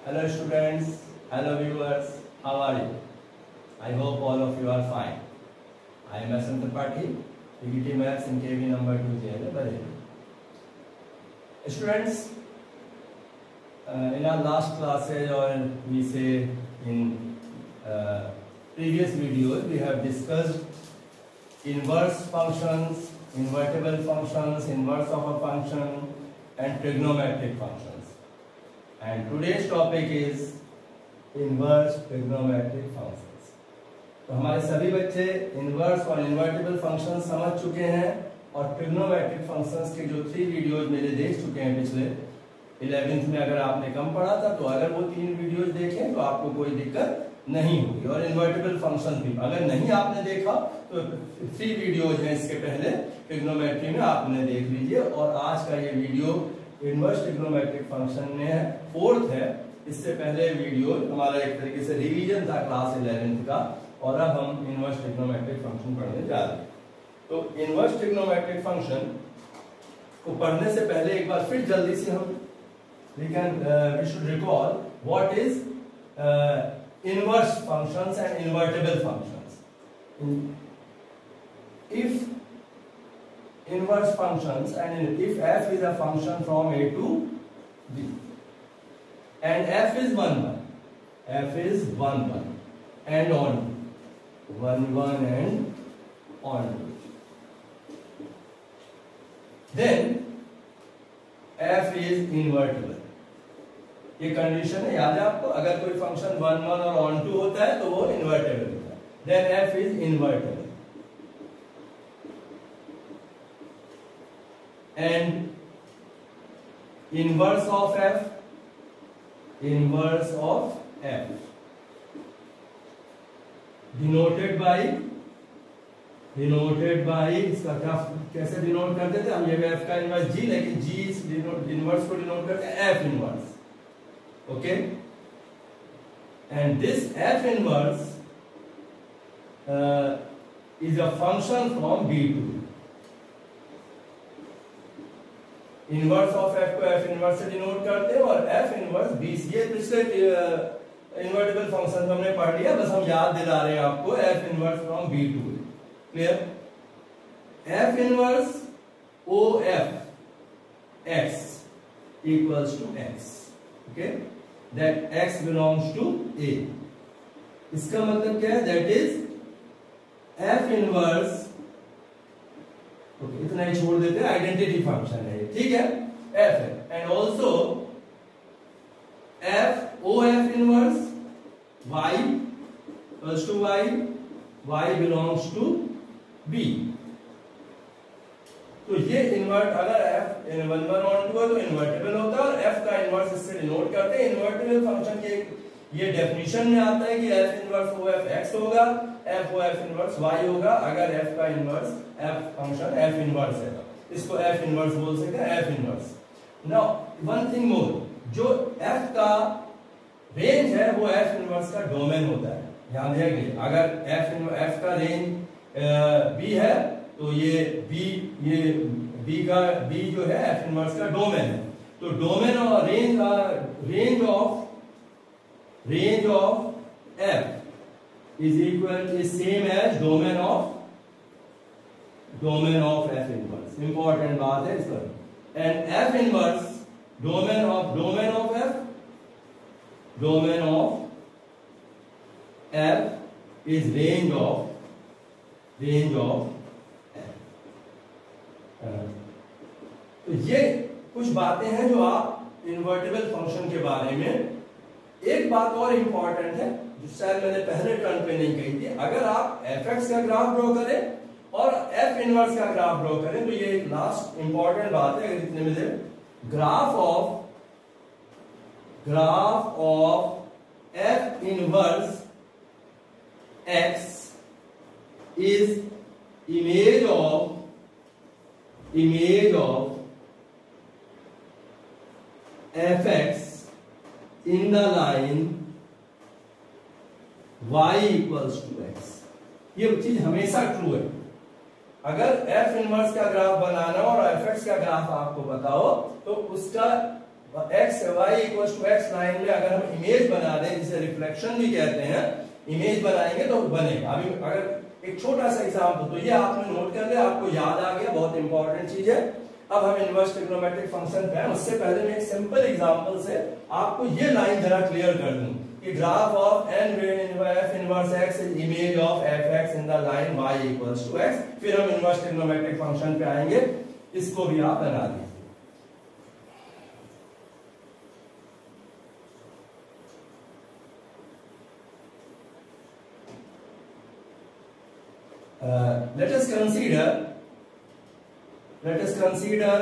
Hello students, hello viewers, how are you? I hope all of you are fine. I am S. Tripathi, PGT Maths in KV number 2 Bareilly. Students, in our last classes or we say in previous videos we have discussed inverse functions, invertible functions, inverse of a function and trigonometric functions. And today's topic is inverse trigonometric functions. तो हमारे सभी बच्चे inverse और invertible functions समझ चुके हैं और trigonometric functions के जो 3 वीडियोज मेरे देख चुके हैं पिछले 11th में। अगर आपने कम पढ़ा था तो अगर वो 3 वीडियोज देखें तो आपको कोई दिक्कत नहीं होगी। और इन्वर्टिबल फंक्शंस भी अगर नहीं आपने देखा तो 3 वीडियोज हैं इसके पहले ट्रिग्नोमेट्री में, आपने देख लीजिए। और आज का ये वीडियो इनवर्स ट्रिग्नोमेट्रिक फंक्शन में है, 4th है। इससे पहले वीडियो हमारा एक तरीके से रिवीजन था क्लास 11th का, और अब हम इनवर्स ट्रिग्नोमेट्रिक फंक्शन पढ़ने जा रहे हैं। तो इनवर्स ट्रिग्नोमेट्रिक फंक्शन को पढ़ने से पहले एक बार फिर जल्दी से हम we should recall what is inverse functions and invertible functions. If inverse functions and if f is a function from a to b and f is 1 1 and on 1 and on, then f is invertible. ये condition है, याद है आपको? अगर कोई function 1 1 और on 2 होता है तो वो इन्वर्टेबल होता है, then f is invertible. And inverse of f denoted by इसका क्या कैसे डिनोट करते थे हम? ये f का इनवर्स g, लेकिन g इनवर्स को डिनोट करते हैं f inverse. Okay, and this f inverse is a function from b to b. Inverse of f को f inverse से डिनोट करते हैं और f inverse b से। ये पिछले इन्वर्टिबल फंक्शन हमने पढ़ लिया, बस हम याद दिला रहे हैं आपको। f inverse from b to b, clear? f inverse of x equals to x, okay, that x belongs to a। इसका मतलब क्या है? that is f inverse, okay, इतना ही छोड़ देते हैं, आइडेंटिटी फंक्शन है ये, ठीक है, f है। And also f o f inverse y equals to y belongs to b। तो ये इन्वर्ट, अगर f 1 1 on 2 है तो इन्वर्टेबल होता है, और f का इन्वर्स इससे डिनोट करते हैं। इन्वर्टेबल फंक्शन के ये डेफिनेशन में आता है कि f inverse o f x होगा, f o f inverse y होगा अगर f का inverse f function f inverse है। इसको f इनवर्स बोल सकते हैं, f inverse. Now one thing more, जो f का रेंज है वो f इनवर्स का डोमेन होता है। ध्यान रखिए, अगर f का रेंज b है तो ये b जो है f इनवर्स का डोमेन है। तो डोमेन और range of f is equal is same as domain of f inverse. Important बात है इस पर। And f inverse domain of f is range of तो ये कुछ बातें हैं जो आप इन्वर्टिबल फंक्शन के बारे में। एक बात और इंपॉर्टेंट है जो शायद मैंने पहले टर्न पे नहीं कही थी, अगर आप fx का ग्राफ ड्रॉ करें और f इनवर्स का ग्राफ ड्रॉ करें तो ये लास्ट इंपॉर्टेंट बात है। अगर इतने में से graph of f inverse x is image of fx in the line y equals to x। ये चीज हमेशा ट्रू है। अगर f इनवर्स का ग्राफ बनाना और fx का ग्राफ आपको बताओ तो उसका X Y equal to X line में अगर हम इमेज बना दें, जिसे रिफ्लेक्शन भी कहते हैं, इमेज बनाएंगे तो बनेगा। अभी अगर एक छोटा सा एग्जांपल, तो ये आपने नोट कर लिया, आपको याद आ गया, बहुत इंपॉर्टेंट चीज है। अब हम इनवर्स ट्रिग्नोमेट्रिक फंक्शन पे हैं, उससे पहले मैं एक सिंपल एग्जांपल से आपको ये लाइन जरा क्लियर कर दूं कि graph of n F inverse x is image of fx in the line y equals to x। फिर हम इनवर्स ट्रिग्नोमेट्रिक फंक्शन पे आएंगे, इसको भी आप बना दीजिए। let us consider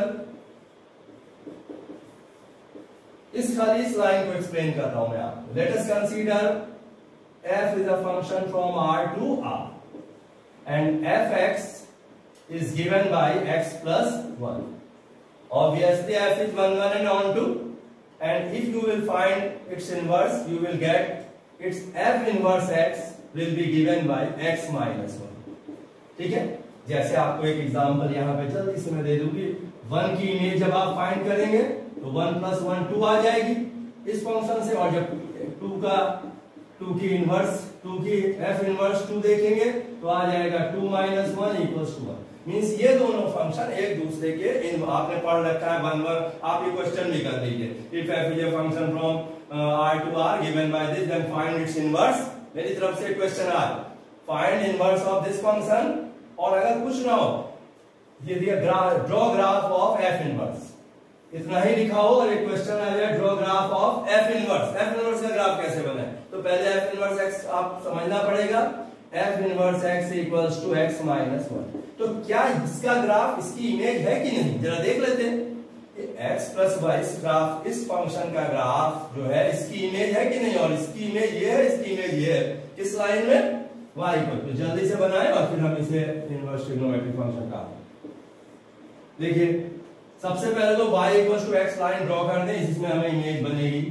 इस खाली इस लाइन को एक्सप्लेन करता हूं मैं आपको। let us consider f is a function from R to R and fx is given by x plus 1. Obviously f is 1 1 and on 2, and if you will find its inverse, you will get its f inverse x will be given by x minus 1. ठीक है, जैसे आपको एक example यहाँ पे जल्दी से मैं दे दूंगी। 1 की इमेज जब आप फाइंड करेंगे तो 1 plus 1 2 आ जाएगी इस फंक्शन से, और जब 2 की इनवर्स 2 की f इनवर्स 2 देखेंगे तो आ जाएगा 2 minus 1 equals to 1। मींस ये दोनों फंक्शन एक दूसरे के आपने पढ़ रखा है 1 1, आप ये क्वेश्चन भी कर लीजिए। If f is a function from R to R given by this, then find its inverse। मेरी तरफ से क्वेश्चन आ find inverse of this function, और अगर कुछ ना हो ये दिया draw graph of F inverse, इतना ही लिखा हो और एक क्वेश्चन आ जाए draw graph of F inverse. F inverse का ग्राफ कैसे बने, तो पहले एफ इनवर्स एक्स आप समझना पड़ेगा। F inverse x equals to X minus 1। तो क्या इसका ग्राफ इसकी इमेज है कि नहीं, जरा देख लेते हैं। एक्स प्लस वाई इस ग्राफ, इस फंक्शन का ग्राफ जो है इसकी इमेज है कि नहीं, और इसकी इमेज ये है, इसकी इमेज ये है, किस लाइन में, y को। तो जल्दी से बनाए और फिर हम इसे इनवर्स ट्रिग्नोमेट्रिक फंक्शन का देखिए। सबसे पहले तो y equals to x line draw कर दें, इसमें हमें इमेज बनेगी।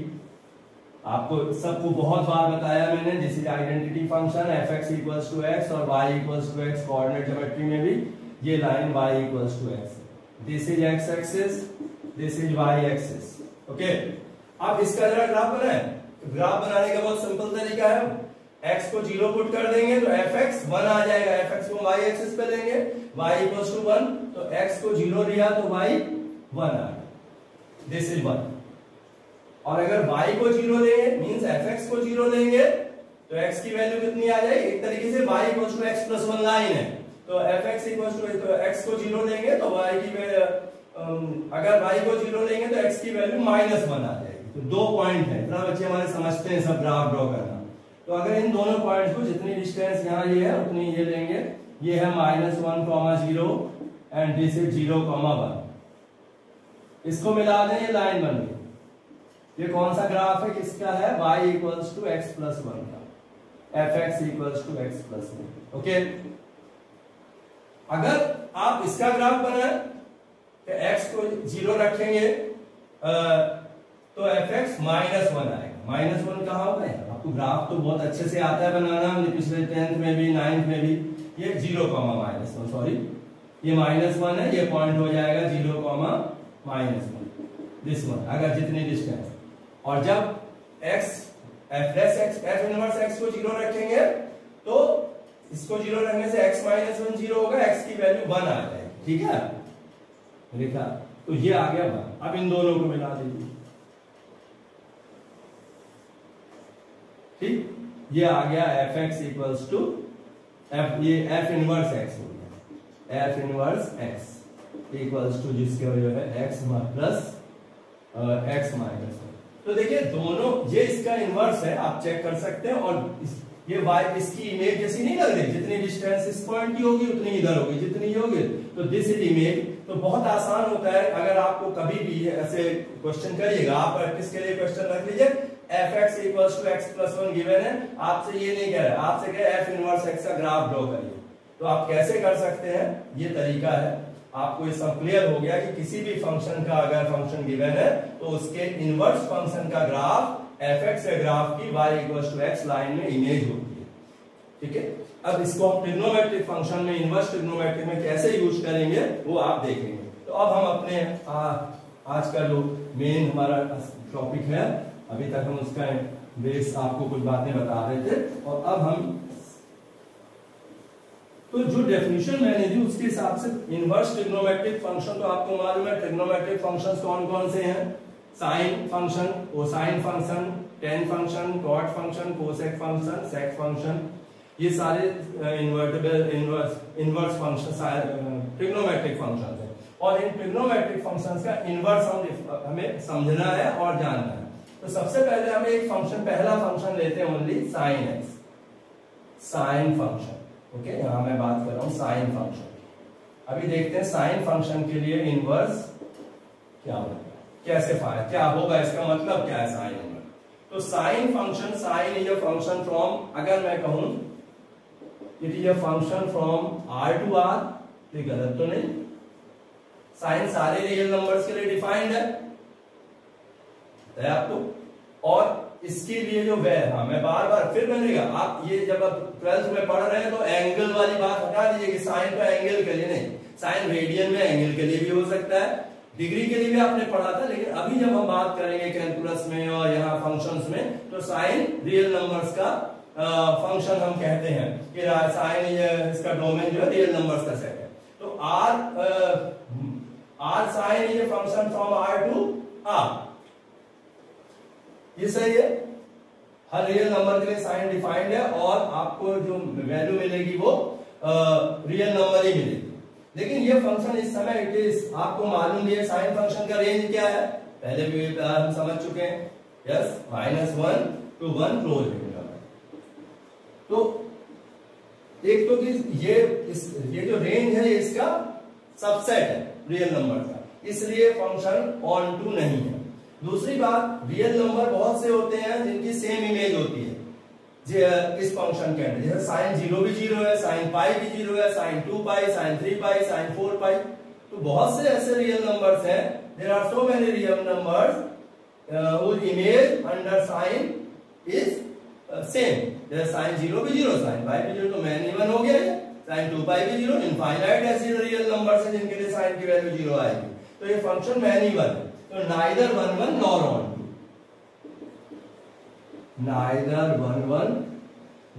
आपको सबको बहुत बार बताया मैंने, this is identity function fx equals to x और y equals to x। Coordinate geometry में भी ये line y equals to x, this is x axis, this is y axis. Okay, अब इसका जरा ग्राफ बनाए। ग्राफ बनाने का बहुत सिंपल तरीका है, x को 0 पुट कर देंगे तो fx 1 आ जाएगा, fx को y एक्सिस पे लेंगे, y इक्वल्स टू 1, तो x को 0 लिया तो y 1 आ गया, दिस इज 1। और अगर y को 0 लेंगे मींस fx को 0 लेंगे तो x की वैल्यू कितनी आ जाएगी, एक तरीके से y equals to x plus 1 line है, तो fx इक्वल्स टू, तो x को 0 लेंगे तो y की अगर y को 0 लेंगे तो x की वैल्यू माइनस 1 आ जाएगी। तो 2 पॉइंट है, इतना बच्चे हमारे समझते हैं सब ग्राफ ड्रॉ करना। तो अगर इन दोनों पॉइंट्स को, जितनी डिस्टेंस यहाँ ये है उतनी ये लेंगे, ये है -1, 0 एंड दिस इज 0, 1। इसको मिला दें, ये लाइन बन गई। ये कौन सा ग्राफ है, किसका है, y equals to x plus 1 का, fx equals to x plus 1। Okay, अगर आप इसका ग्राफ बनाए तो x को 0 रखेंगे तो fx -1 आएगा। -1 कहाँ होगा, आपको ग्राफ तो बहुत अच्छे से आता है बनाना, हमने पिछले 10th में भी 9th में भी। ये 0, -1, सॉरी ये -1 है, ये पॉइंट हो जाएगा 0, -1, दिस वन, अगर जितनी डिस्टेंस। और जब x f इनवर्स x को 0 रखेंगे तो इसको 0 रखने से x -1 0 होगा, x की वैल्यू 1 आ जाएगी। ठीक है, लिखा, तो ये आ गया 1। अब इन दोनों को मिला दीजिए, ठीक, ये आ गया fx इक्वल्स टू ये f इनवर्स x हो गया, f inverse x equals to जिसके वजह है x प्लस x माइनस 1। तो देखिए दोनों, ये इसका इनवर्स है, आप चेक कर सकते हैं। और ये y इसकी इमेज जैसी नहीं लग रही, जितनी डिस्टेंस इस पॉइंट की होगी उतनी इधर होगी, जितनी होगी तो दिस इज इमेज। तो बहुत आसान होता है, अगर आपको कभी भी ऐसे क्वेश्चन करिएगा, आप प्रैक्टिस के लिए क्वेश्चन रख लीजिए, fx equals to x plus 1 given है, आपसे ये नहीं कह रहा, आपसे कह f इनवर्स x का ग्राफ ड्रॉ करिए। तो आप कैसे कर सकते हैं, ये तरीका है। आपको ये सब क्लियर हो गया कि किसी भी फंक्शन का अगर फंक्शन गिवन है तो उसके इनवर्स फंक्शन का ग्राफ fx के ग्राफ की y equals to x line में इमेज होती है। ठीक है, अब इसको हम ट्रिग्नोमेट्रिक फंक्शन में, इनवर्स ट्रिग्नोमेट्रिक में कैसे यूज करेंगे वो आप देखेंगे। तो अब हम अपने आज का जो मेन हमारा टॉपिक है, अभी तक हम उसका बेस आपको कुछ बातें बता रहे थे, और अब हम तो जो डेफिनेशन मैंने दी उसके हिसाब से इनवर्स ट्रिग्नोमेट्रिक फंक्शन तो आपको मालूम है। ट्रिग्नोमेट्रिक फंक्शंस कौन कौन से हैं? Sine function, cosine function, tan function, cot function, cosec function, sec function, ये सारे इनवर्स फंक्शन ट्रिग्नोमेट्रिक फंक्शन है। और इन ट्रिग्नोमेट्रिक फंक्शंस का इनवर्स हमें समझना है और जानना है। तो सबसे पहले हमें एक फंक्शन, पहला फंक्शन लेते हैं only sine x, sine function. Okay, यहां मैं बात कर रहा हूं साइन फंक्शन। अभी देखते हैं साइन फंक्शन के लिए इनवर्स क्या होगा, कैसे फायदा क्या होगा, इसका मतलब क्या है साइन इनवर्स। तो sine function, sine is a function from, अगर मैं कहूं it is a function from r to r, तो गलत तो नहीं? साइन सारे रियल नंबर्स के लिए डिफाइंड है आपको, और इसके लिए जो वैल्यू, हाँ मैं बार बार फिर मैंने कहा, आप ये जब आप 12th में पढ़ रहे हैं तो एंगल वाली बात हटा दीजिए कि साइन तो एंगल के लिए नहीं, साइन रेडियन में एंगल के लिए भी हो सकता है, डिग्री के लिए भी आपने पढ़ा था। लेकिन अभी जब हम बात करेंगे कैलकुलस में और यहाँ फंक्शंस में, तो साइन रियल नंबर्स का फंक्शन हम कहते हैं कि साइन इसका डोमेन जो है रियल नंबर्स का सेट है। तो r sine is a function from r to r, ये सही है। हर रियल नंबर के लिए साइन डिफाइंड है और आपको जो वैल्यू मिलेगी वो रियल नंबर ही मिलेगी। लेकिन ये फंक्शन इस समय इट इज, आपको मालूम है साइन फंक्शन का रेंज क्या है, पहले भी हम समझ चुके हैं, यस, -1 to 1 क्लोज इंटरवल। तो एक तो कि ये जो रेंज है इसका सबसेट है रियल नंबर का, इसलिए फंक्शन ऑन टू नहीं है। दूसरी बात, रियल नंबर बहुत से होते हैं जिनकी सेम इमेज होती है इस फंक्शन के अंदर, जैसे साइन 0 भी 0 है, साइन पाई भी 0 है, sine 2 pi, sine 3 pi, sine 4 pi. तो बहुत से ऐसे रियल नंबर्स हैं, there are so many real numbers whose image under sign is same, जैसे साइन 0 भी 0, साइन पाई भी 0, तो मैन इवन हो गया ये, साइन 2 पाई भी 0, इनफाइनाइट ऐसे रियल नंबर्स हैं जिनके लिए साइन की वैल्यू 0 आएगी, तो ये फंक्शन मैन इवन है। तो neither 1 1 nor onto, neither 1 1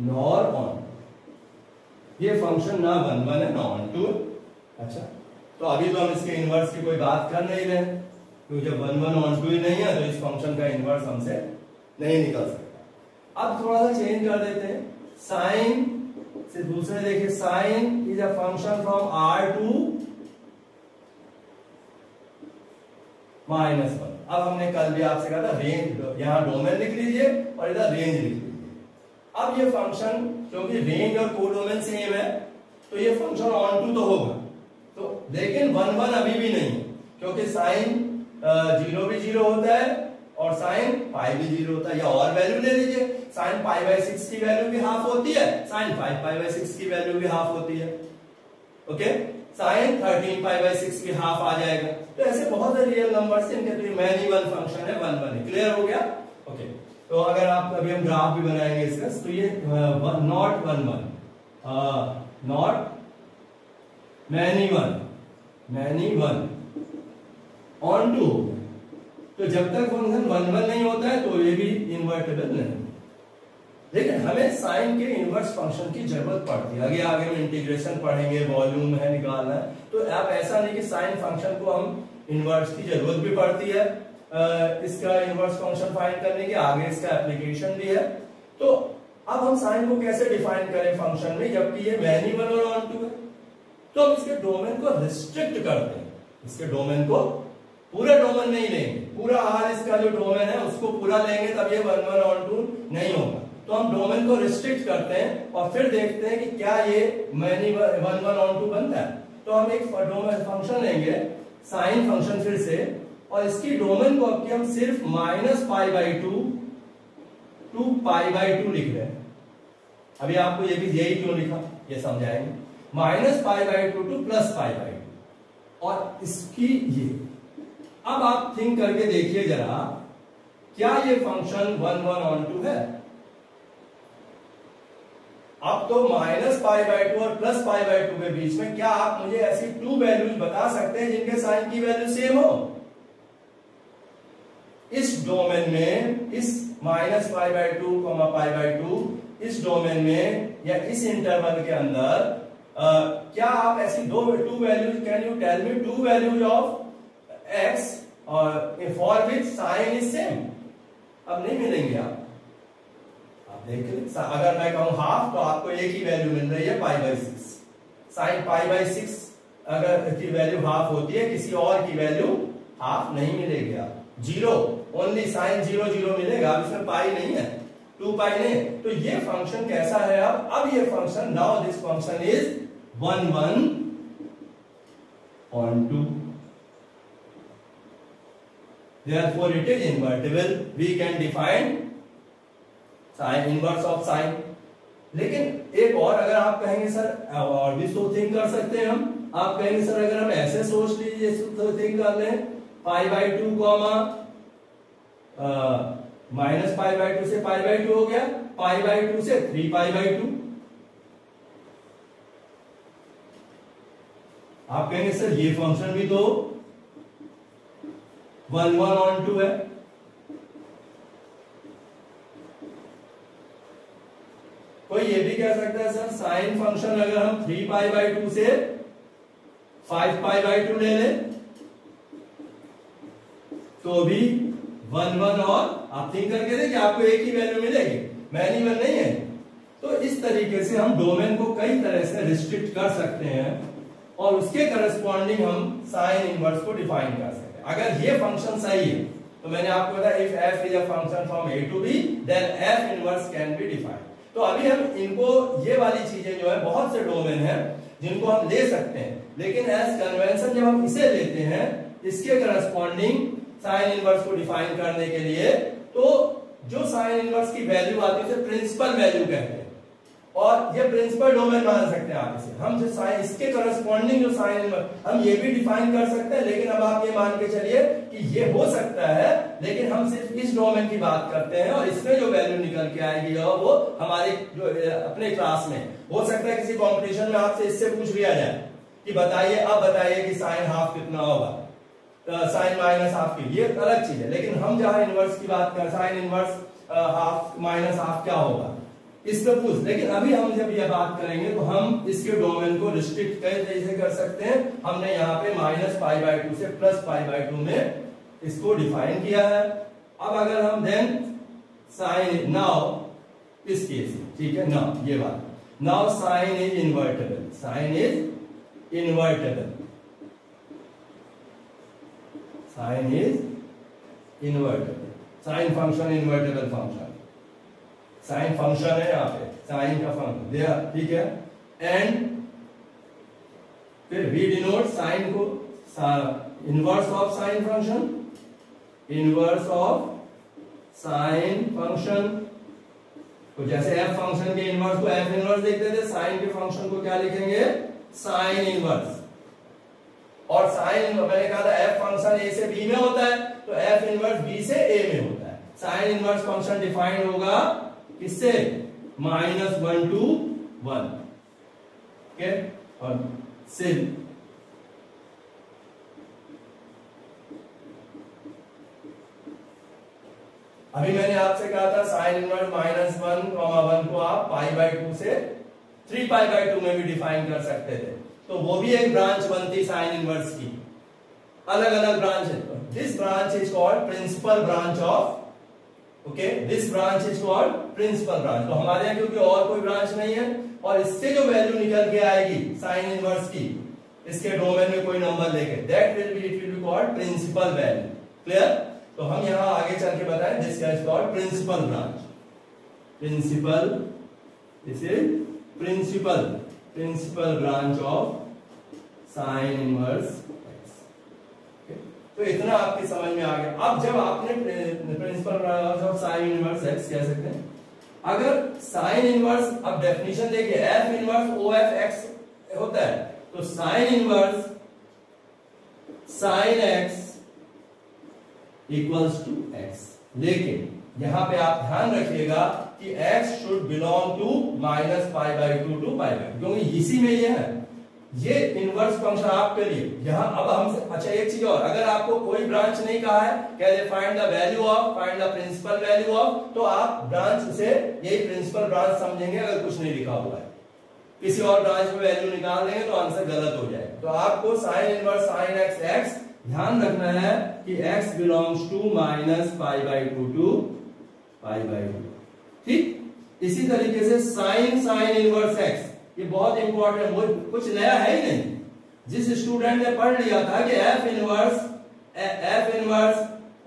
nor on, ये फंक्शन ना 1 1 है ना ऑन टू। अच्छा, तो अभी तो हम इसके इनवर्स की कोई बात कर नहीं रहे, क्योंकि जब 1 1 ऑन टू ही नहीं है तो इस फंक्शन का इनवर्स हमसे नहीं निकल सकता। अब थोड़ा सा चेंज कर देते हैं, साइन से दूसरे देखिए, sine is a function from r to -1। अब हमने कल भी आपसे कहा था रेंज, यहां डोमेन लिख लीजिए और इधर रेंज लिख लीजिए। अब ये फंक्शन, क्योंकि रेंज और कोडोमेन सेम है, तो ये फंक्शन ऑन टू तो होगा, तो लेकिन 1 1 अभी भी नहीं, क्योंकि साइन 0 भी 0 होता है और साइन पाई भी 0 होता है। या और वैल्यू ले लीजिए, साइन π/6 की वैल्यू भी हाफ होती है, साइन 5 π/6 की वैल्यू भी हाफ होती है। ओके, साइन 13 π/6 भी हाफ आ जाएगा। तो ऐसे बहुत सारे रियल नंबर्स हैं, इनके तो मैन इवन फंक्शन है, 1 1 है। क्लियर हो गया? ओके, तो अगर आप, अभी हम ग्राफ भी बनाएंगे इसका, तो ये not 1 1, not man even onto. तो जब तक फंक्शन 1 1 नहीं होता है तो ये भी इन्वर्टेबल नहीं। लेकिन हमें साइन के इनवर्स फंक्शन की जरूरत पड़ती है, आगे हम इंटीग्रेशन पढ़ेंगे, वॉल्यूम है निकालना है, तो आप ऐसा नहीं कि साइन फंक्शन को हम इनवर्स की जरूरत भी पड़ती है इसका इनवर्स फंक्शन फाइंड करने की, आगे इसका एप्लीकेशन भी है। तो अब हम साइन को कैसे डिफाइन करें फंक्शन में, जबकि ये मैन इवन और ऑन टू है? तो हम इसके डोमेन को रिस्ट्रिक्ट करते हैं, इसके डोमेन को, पूरा डोमेन नहीं लेंगे, पूरा आर इसका जो डोमेन है उसको पूरा लेंगे तब ये 1 1 ऑन टू नहीं होगा। तो हम डोमेन को रिस्ट्रिक्ट करते हैं और फिर देखते हैं कि क्या ये मैन इवन 1 1 ऑन टू बनता है। तो हम एक डोमेन फंक्शन लेंगे, साइन फंक्शन फिर से, और इसकी डोमेन को अब हम सिर्फ -π/2 to π/2 लिख रहे हैं। अभी आपको ये भी यही क्यों लिखा ये समझाएंगे, -π/2 to +π/2, और इसकी ये, अब आप थिंक करके देखिए जरा, क्या ये फंक्शन 1 1 ऑन टू है? अब तो -π/2 और +π/2 के बीच में क्या आप मुझे ऐसी 2 वैल्यूज बता सकते हैं जिनके साइन की वैल्यू सेम हो? इस डोमेन में, इस minus pi by two comma pi by two, इस डोमेन में या इस इंटरवल के अंदर क्या आप ऐसी two values, can you tell me two values of x और for which sine is same? अब नहीं मिलेंगे आप देख लें। अगर मैं कहूं हाफ तो आपको एक ही वैल्यू मिल रही है pi by six. Sine pi by six अगर की वैल्यू हाफ होती है, किसी और की वैल्यू हाफ नहीं मिलेगी। आप zero, only sine zero zero मिलेगा, इसमें पाई नहीं है, टू पाई नहीं। तो ये फंक्शन कैसा है? अब ये function, now this function is 1 1 on 2, therefore it is invertible. We can define sin inverse of sin. लेकिन एक और अगर आप कहेंगे सर और भी तो थिंक कर सकते हैं हम, आप कहेंगे सर अगर हम ऐसे सोच लीजिए तो थिंक कर लें, पाई by two comma minus pi by two से पाई बाई टू हो गया, पाई बाई टू से 3 पाई बाई टू। आप कहेंगे सर ये फंक्शन भी तो 1 1 on 2 है। कोई ये भी कह सकता है सर साइन फंक्शन अगर हम 3 पाई बाई टू से 5 पाई बाई टू ले लें तो भी 1 1 और आप थिंक करके देखिए आपको एक ही वैल्यू मिलेगी, मैन्युअल नहीं है। तो इस तरीके से हम डोमेन को कई तरह से रिस्ट्रिक्ट कर सकते हैं और उसके करस्पॉन्डिंग हम साइन इनवर्स को डिफाइन कर सकते हैं। अगर ये फंक्शन सही है तो मैंने आपको बताया if f is a function from a to b then f inverse can be defined. तो अभी हम इनको, ये वाली चीजें जो है बहुत से डोमेन है जिनको हम ले सकते हैं, लेकिन एज कन्वेंशन जब हम इसे लेते हैं इसके करस्पॉन्डिंग साइन इनवर्स को डिफाइन करने के लिए, तो जो साइन इनवर्स की वैल्यू आती है उसे प्रिंसिपल वैल्यू कहते हैं और ये प्रिंसिपल डोमेन मान सकते हैं आप इसे। हम जो साइन, इसके करस्पॉन्डिंग जो साइन इनवर्स हम ये भी डिफाइन कर सकते हैं, लेकिन अब आप ये मान के चलिए कि ये हो सकता है, लेकिन हम सिर्फ इस डोमेन की बात करते हैं और इसमें जो वैल्यू निकल के आएगी वो हमारे जो अपने क्लास में हो सकता है किसी कॉम्पिटिशन में आपसे इससे पूछ लिया जाए कि बताइए, अब बताइए कि साइन हाफ कितना होगा, साइन माइनस हाफ की, ये अलग चीज है। लेकिन हम जहां इनवर्स की बात कर, sine inverse half minus half क्या होगा इस पे पूछ, लेकिन अभी हम जब ये बात करेंगे तो हम इसके डोमेन को रिस्ट्रिक्ट कैसे कर सकते हैं। हमने यहाँ पे माइनस पाई बाई टू से प्लस पाई बाई टू में इसको डिफाइन किया है। अब अगर हम देन साइन, नाउ इस केस में, ठीक है, नाउ ये बात, now sine is invertible, sine is invertible, sine is invertible, sine function invertible function, sine function है यहाँ पे, साइन का फंक्शन दिया, ठीक है। एंड फिर वी डिनोट साइन को inverse of sine function, inverse of sine function. तो जैसे एफ फंक्शन के इनवर्स को एफ इनवर्स देखते थे, साइन के फंक्शन को क्या लिखेंगे, साइन इनवर्स। और साइन मैंने कहा था एफ फंक्शन ए से बी में होता है, तो एफ इनवर्स बी से ए में होता है। साइन इनवर्स फंक्शन डिफाइंड होगा किससे, -1 to 1, ओके। और सिर्फ अभी मैंने आपसे कहा था साइन इनवर्स -1, 1 को आप पाई बाई टू से 3 पाई बाई टू में भी डिफाइन कर सकते थे, तो वो भी एक ब्रांच बनती साइन इनवर्स की, अलग अलग ब्रांच है। This branch is called principal branch of, okay, this branch is called principal branch. तो हमारे यहाँ क्योंकि और कोई ब्रांच नहीं है और इससे जो वैल्यू निकल के आएगी साइन इनवर्स की, इसके डोमेन में कोई नंबर लेके, that will be, it will be called principal value. Clear? तो हम यहाँ आगे चल के बताएं, this is called principal branch, principal, this is principal branch of sine inverse. तो इतना आपकी समझ में आ गया। अब जब आपने principal branch of sine inverse X कह सकते हैं, अगर साइन इनवर्स, अब डेफिनेशन देखिए, F inverse O F X होता है, तो sine inverse sine x equals to X. लेकिन यहां पे आप ध्यान रखिएगा कि x should belong to -pi by two to pi by, क्योंकि इसी में ये है, ये इनवर्स फंक्शन आपके लिए यहाँ अब हम अच्छा एक चीज और, अगर आपको कोई ब्रांच नहीं कहा है, कह दे find the value of, find the principal value of, तो आप ब्रांच से यही प्रिंसिपल ब्रांच समझेंगे। अगर कुछ नहीं लिखा हुआ है, किसी और ब्रांच में वैल्यू निकाल देंगे तो आंसर गलत हो जाएगा। तो आपको sine inverse sine x x ध्यान रखना है कि x belongs to minus π/2 to π/2, ठीक। इसी तरीके से साइन साइन इनवर्स x, ये बहुत इंपॉर्टेंट, वो कुछ नया है ही नहीं। जिस स्टूडेंट ने पढ़ लिया था कि f inverse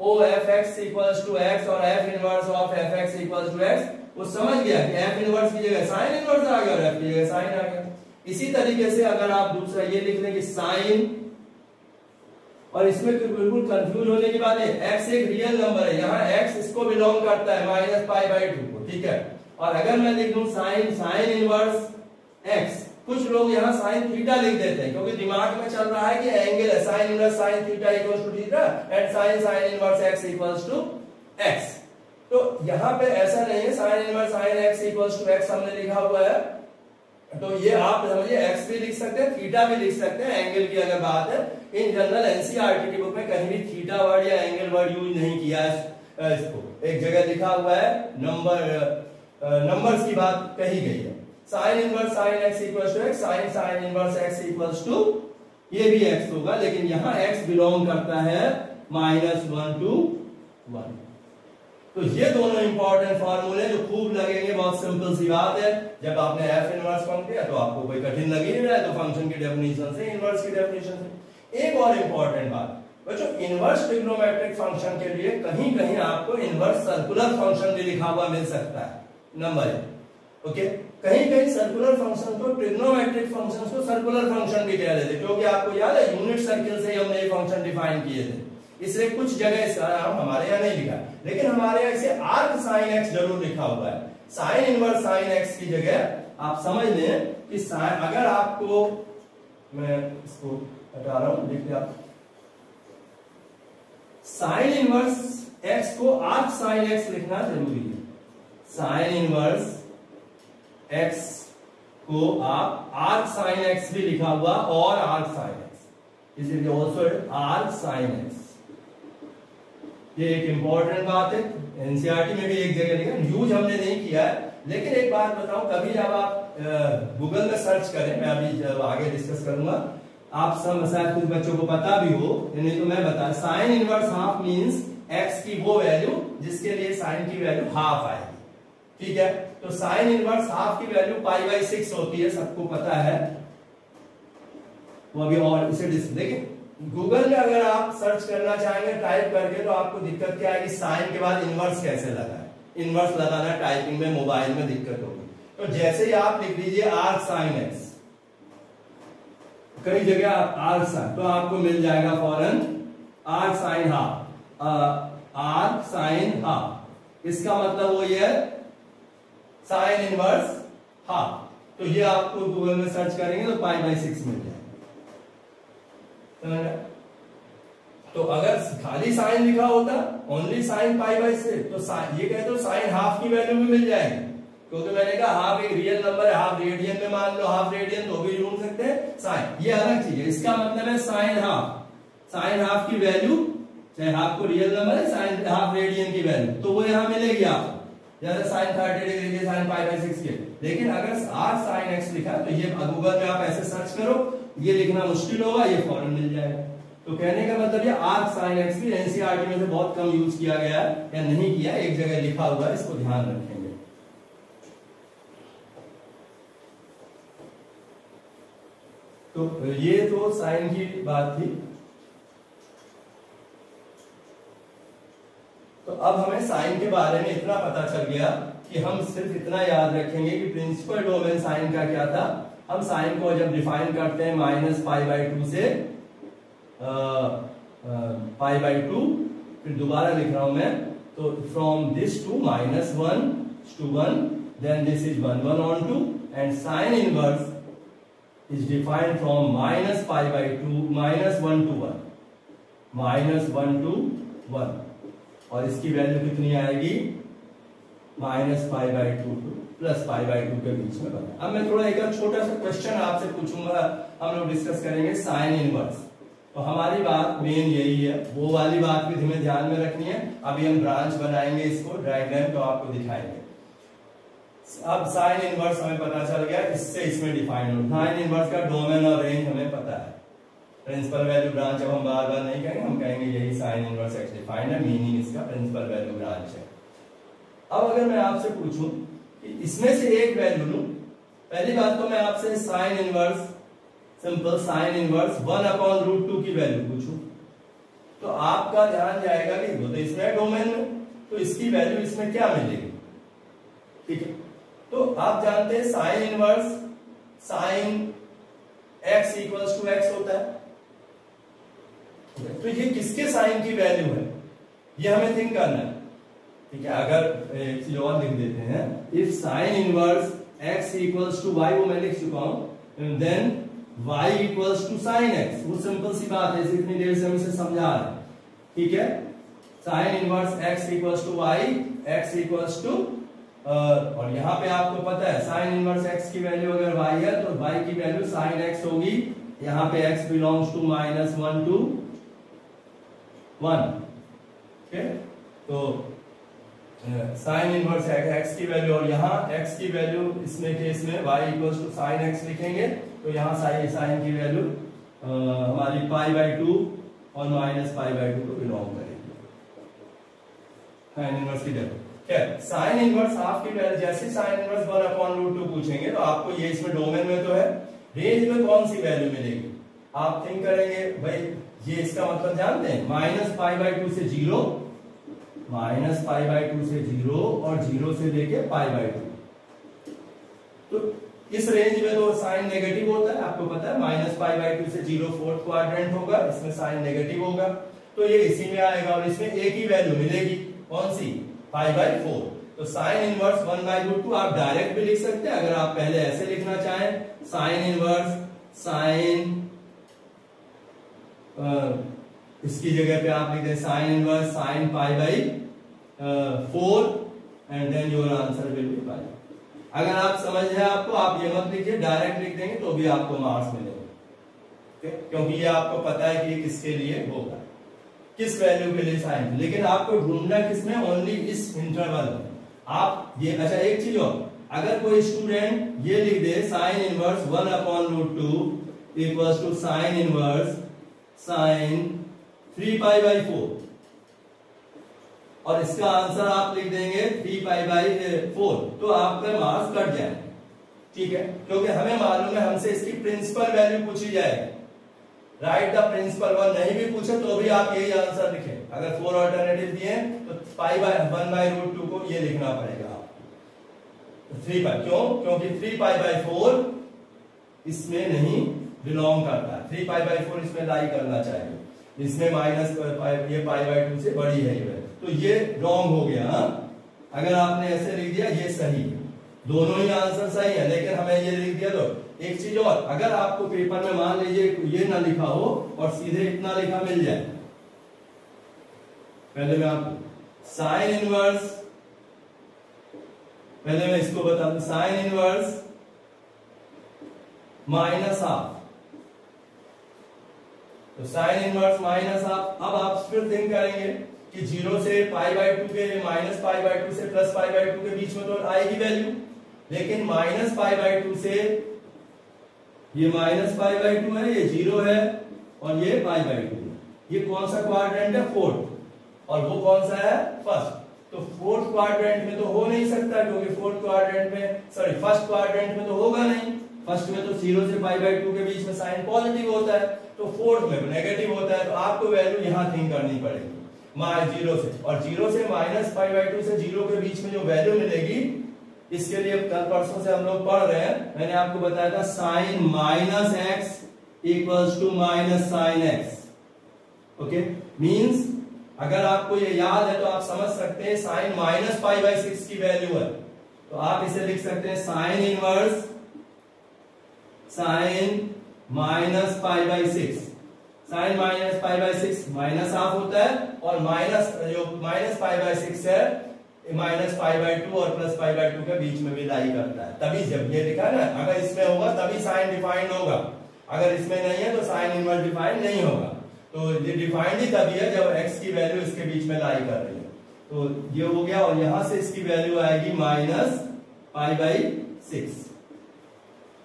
O F X equals to X और f inverse of F X equals to X, वो समझ गया कि f इनवर्स की जगह साइन इनवर्स आ गया और f की जगह साइन आ गया। इसी तरीके से अगर आप दूसरा ये लिख लें कि साइन, और इसमें बिल्कुल कंफ्यूज होने की बात है, x एक रियल नंबर है, यहाँ x इसको बिलोंग करता है माइनस π/2 को, ठीक है। और अगर मैं लिख दूं साइन साइन इनवर्स x, कुछ लोग यहाँ साइन थीटा लिख देते हैं क्योंकि दिमाग में चल रहा है कि एंगल है, sine inverse sine theta equals to theta and sine sine inverse x equals to x। तो यहाँ पे ऐसा नहीं है, sine inverse sine x equals to x हमने लिखा हुआ है, तो ये आप समझिए x भी लिख सकते हैं, थीटा भी लिख सकते हैं। एंगल की अगर बात है, इन जनरल एनसीईआरटी की बुक में कहीं भी थीटा वर्ड या एंगल वर्ड यूज नहीं किया है। इसको एक जगह लिखा हुआ है, नंबर्स की बात कही गई है। Sine inverse sine x equals to x, sine sine inverse x equals to, ये भी x होगा, लेकिन यहाँ x बिलोंग करता है -1 to 1। तो ये दोनों इंपॉर्टेंट फॉर्मूले जो खूब लगेंगे, बहुत सिंपल सी बात है। जब आपने f इनवर्स फंक्शन किया तो आपको कोई कठिन लग ही नहीं रहा है, तो फंक्शन की डेफिनेशन से, इनवर्स की डेफिनेशन से। एक और इंपॉर्टेंट बात बच्चों, इनवर्स ट्रिग्नोमेट्रिक फंक्शन के लिए कहीं कहीं आपको इनवर्स सर्कुलर फंक्शन भी लिखा हुआ मिल सकता है, नंबर 1, ओके। कहीं कहीं सर्कुलर फंक्शन को, ट्रिग्नोमेट्रिक फंक्शंस को सर्कुलर फंक्शन भी कह देते, क्योंकि आपको याद है यूनिट सर्किल से हमने ये फंक्शन डिफाइन किए थे, इसलिए कुछ जगह इसका नाम हमारे यहाँ नहीं लिखा, लेकिन हमारे यहाँ इसे आर्क साइन एक्स जरूर लिखा हुआ है। साइन इनवर्स साइन एक्स की जगह आप समझ लें कि अगर आपको, मैं इसको हटा रहा हूं, लिख लिया, साइन इनवर्स एक्स को आर्क साइन एक्स लिखना जरूरी है। साइन इनवर्स एक्स को आप आर्क साइन एक्स भी लिखा हुआ और आर्क साइन एक्स, इसीलिए ऑल्सो आर्क साइन एक्स। ये एक इंपॉर्टेंट बात है, एनसीईआरटी में भी एक जगह लिखा, यूज हमने नहीं किया है, लेकिन एक बात बताऊं, कभी जब आप गूगल में सर्च करें, मैं अभी जब आगे डिस्कस करूंगा, आप सब शायद कुछ बच्चों को पता भी हो, नहीं तो मैं बता, sine inverse half means x की वो वैल्यू जिसके लिए साइन की वैल्यू हाफ आएगी, ठीक है। तो साइन इनवर्स हाफ की वैल्यू π/6 होती है, सबको पता है वो अभी, और इसे देखिए गूगल में अगर आप सर्च करना चाहेंगे टाइप करके, तो आपको दिक्कत क्या है कि साइन के बाद इनवर्स कैसे लगाए, इनवर्स लगाना टाइपिंग में मोबाइल में दिक्कत होगी। तो जैसे ही आप लिख लीजिए आर्क साइन एक्स, कई जगह आप आर्क साइन, तो आपको मिल जाएगा फौरन arc sine half, arc sine half, इसका मतलब वो ये साइन इनवर्स हाफ। तो ये आपको गूगल में सर्च करेंगे तो π/6 मिल जाएगा। तो अगर खाली साइन लिखा होता, ओनली साइन π/6, तो ये कहते हो साइन हाफ की वैल्यू भी मिल जाएगी, क्योंकि मैंने कहा हाफ एक रियल नंबर है, हाफ रेडियन में मान लो हाफ रेडियन, तो भी ढूंढ सकते हैं साइन, ये अलग चीज है। इसका मतलब है साइन हाफ की वैल्यू, चाहे हाफ को रियल नंबर है, साइन हाफ रेडियन की वैल्यू, तो वो यहां मिलेगी आपको, जैसे साइन 30 डिग्री के साइन π/6 के। लेकिन अगर आर्क साइन एक्स लिखा, तो ये गूगल में आप ऐसे सर्च करो, ये लिखना मुश्किल होगा, ये फौरन मिल जाएगा। तो कहने का मतलब ये आर्क साइन एक्स भी एनसीईआरटी में से बहुत कम यूज किया गया है, या नहीं किया, एक जगह लिखा हुआ है, इसको ध्यान रखेंगे। तो ये तो साइन की बात थी। तो अब हमें साइन के बारे में इतना पता चल गया कि हम सिर्फ इतना याद रखेंगे कि प्रिंसिपल डोमेन साइन का क्या था। हम साइन को जब डिफाइन करते हैं -π/2 से π/2, फिर दोबारा लिख रहा हूं मैं, तो from this to -1 to 1, then this is 1 on 2, and sin inverse is defined from -π/2 -1 to 1, -1 to 1, और इसकी वैल्यू कितनी आएगी, -π/2 to +π/2 के बीच में बना। अब मैं थोड़ा एक छोटा सा क्वेश्चन आपसे पूछूंगा हम लोग डिस्कस करेंगे साइन इनवर्स। तो हमारी बात मेन यही है, वो वाली बात भी हमें ध्यान में रखनी है। अभी हम ब्रांच बनाएंगे, इसको डायग्राम तो आपको दिखाएंगे। अब साइन इनवर्स हमें पता चल गया, इससे इसमें डिफाइन हो। साइन इनवर्स का डोमेन और रेंज हमें पता है। प्रिंसिपल वैल्यू ब्रांच अब हम बार बार नहीं कहेंगे, हम कहेंगे यही साइन इनवर्स एक्स डिफाइंड है, मीनिंग इसका प्रिंसिपल वैल्यू ब्रांच है। अब अगर मैं आपसे पूछूं कि इसमें से एक वैल्यू लूं, पहली बात तो मैं आपसे sine inverse, simple sign inverse 1/√2 की वैल्यू पूछूं, तो आपका ध्यान जाएगा कि वो तो इसमें डोमेन में, तो इसकी वैल्यू इसमें क्या मिलेगी। ठीक है, तो आप जानते हैं sine inverse sine x equals to x होता है। तो ये किसके साइन की वैल्यू है, ये हमें थिंक करना है। ठीक है, अगर एक चीज और लिख देते हैं, if sine inverse x equals to y, वो मैं लिख चुका हूं, then y equals to sine x। वो सिंपल सी बात है, इतनी देर से हम इसे समझा रहे हैं। ठीक है, sine inverse x equals to y, x equals to, और यहां पे आपको पता है साइन इनवर्स x की वैल्यू अगर y है तो y की वैल्यू साइन x होगी। यहां पे x बिलोंग्स टू -1 to 1। ठीक है, तो साइन इनवर्स x की वैल्यू, और यहाँ x की वैल्यू इसमें केस में y equals to sine x लिखेंगे, तो यहाँ साइन की वैल्यू हमारी π/2 और -π/2 को बिलोंग करेगी साइन इनवर्स की वैल्यू। क्या साइन इनवर्स हाफ की वैल्यू, जैसे साइन इनवर्स 1/√2 पूछेंगे तो आपको ये इसमें डोमेन में तो है, रेंज में कौन सी वैल्यू मिलेगी आप थिंक करेंगे भाई, ये इसका मतलब जानते हैं -π/2 से 0, -π/2 से 0 और 0 से लेके π/2। तो इस रेंज में तो साइन नेगेटिव होता है, आपको पता है, -π/2 से 0 फोर्थ क्वाड्रेंट होगा, इसमें साइन नेगेटिव होगा, तो ये इसी में आएगा और इसमें एक ही वैल्यू मिलेगी, कौन सी, π/4। तो साइन इनवर्स 1/√2 आप डायरेक्ट भी लिख सकते हैं, अगर आप पहले ऐसे लिखना चाहें, साइन इनवर्स साइन, इसकी जगह पे आप लिख दें sine inverse sine π/4 and then your answer will be π। अगर आप समझ है आपको, आप ये मत लिखिए, डायरेक्ट लिख देंगे तो भी आपको मार्क्स मिलेंगे, क्योंकि ये आपको पता है कि ये किसके लिए होगा, किस वैल्यू के लिए साइन। लेकिन आपको ढूंढना किसमें, ओनली इस इंटरवल में। आप ये, अच्छा एक चीज और, अगर कोई स्टूडेंट ये लिख दे sine inverse 1/√2 equals to sine inverse sine 3π/4, और इसका आंसर आप लिख देंगे 3π/4, तो आपका मार्क्स कट जाए। ठीक है, क्योंकि हमें मालूम है, हमसे इसकी प्रिंसिपल वैल्यू पूछी जाएगी। राइट द प्रिंसिपल वन नहीं भी पूछे तो भी आप यही आंसर लिखें। अगर 4 ऑल्टरनेटिव दिए तो π/1/√2 को ये लिखना पड़ेगा आपको 3π। क्यों, क्योंकि 3π/4 इसमें नहीं बिलोंग करता है, 3π/4 इसमें लाई करना चाहिए, इसमें ये π/2 से बड़ी है ये, तो ये रॉन्ग हो गया। अगर आपने ऐसे लिख दिया ये सही है, दोनों ही आंसर सही है, लेकिन हमें ये लिख दिया। तो एक चीज और, अगर आपको पेपर में मान लीजिए ये ना लिखा हो और सीधे इतना लिखा मिल जाए, पहले मैं आपको साइन इनवर्स, पहले मैं इसको बता दूं, साइन इनवर्स -हाफ, तो साइन इनवर्स -हाफ। अब आप फिर थिंक करेंगे कि 0 से π/2 के, -π/2 से +π/2 के बीच में तो आएगी वैल्यू, लेकिन -π/2 से ये -π/2 है, ये 0 है और ये π/2 है। ये कौन सा क्वाड्रेंट है, फोर्थ, और वो कौन सा है, फर्स्ट। तो फोर्थ क्वाड्रेंट में तो हो नहीं सकता, क्योंकि फोर्थ क्वाड्रेंट में, सॉरी फर्स्ट क्वाड्रेंट में तो होगा नहीं, फर्स्ट में तो 0 से π/2 के बीच में साइन पॉजिटिव होता है, तो फोर्थ में नेगेटिव होता है। तो आपको वैल्यू यहां थिंक करनी पड़ेगी 0 से, और 0 से -π/2 से 0 के बीच में जो वैल्यू मिलेगी, इसके लिए कल परसों से हम लोग पढ़ रहे हैं, मैंने आपको बताया था sine -x equals to -sin x। Okay, means अगर आपको ये याद है तो आप समझ सकते हैं साइन -π/6 की वैल्यू है, तो आप इसे लिख सकते हैं साइन इनवर्स साइन -π/6। साइन -π/6 माइनस हाफ होता है, और माइनस जो -π/6 है -π/2 और +π/2 के बीच में भी लाई करता है। तभी जब ये लिखा ना, अगर इसमें होगा तभी साइन डिफाइंड होगा, अगर इसमें नहीं है तो साइन इनवर्स डिफाइन नहीं होगा। तो ये डिफाइंड ही तभी है जब x की वैल्यू इसके बीच में लाई कर रही है। तो ये हो गया, और यहां से इसकी वैल्यू आएगी -π/6।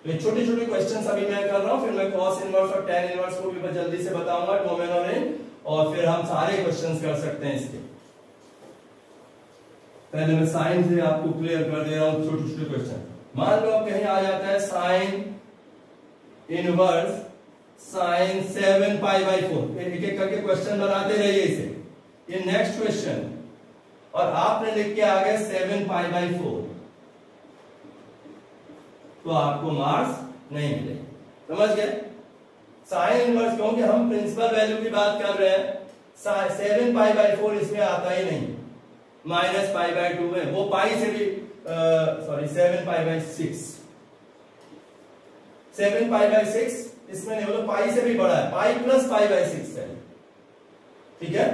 तो ये छोटे छोटे क्वेश्चन अभी मैं कर रहा हूं, फिर मैं कॉस इनवर्स और tan इनवर्स को भी जल्दी से बताऊंगा, डोमेन और रेंज, और फिर हम सारे क्वेश्चंस कर सकते हैं इसके। पहले मैं साइन से आपको क्लियर कर दे रहा हूं छोटे छोटे क्वेश्चन। मान लो अब कहीं आ जाता है साइन इनवर्स साइन 7π/4। एक एक करके क्वेश्चन बनाते रहिए इसे। ये नेक्स्ट क्वेश्चन, और आपने लिख के आ गए 7π/4, तो आपको मार्क्स नहीं मिलेगा। समझ गए? साइन इनवर्स, क्योंकि हम प्रिंसिपल वैल्यू की बात कर रहे हैं, 7π/4 इसमें आता ही नहीं, -π/2 में, वो पाई से भी 7π/6, 7π/6 इसमें नहीं, वो तो पाई से भी बड़ा है, पाई प्लस π/6 है। ठीक है,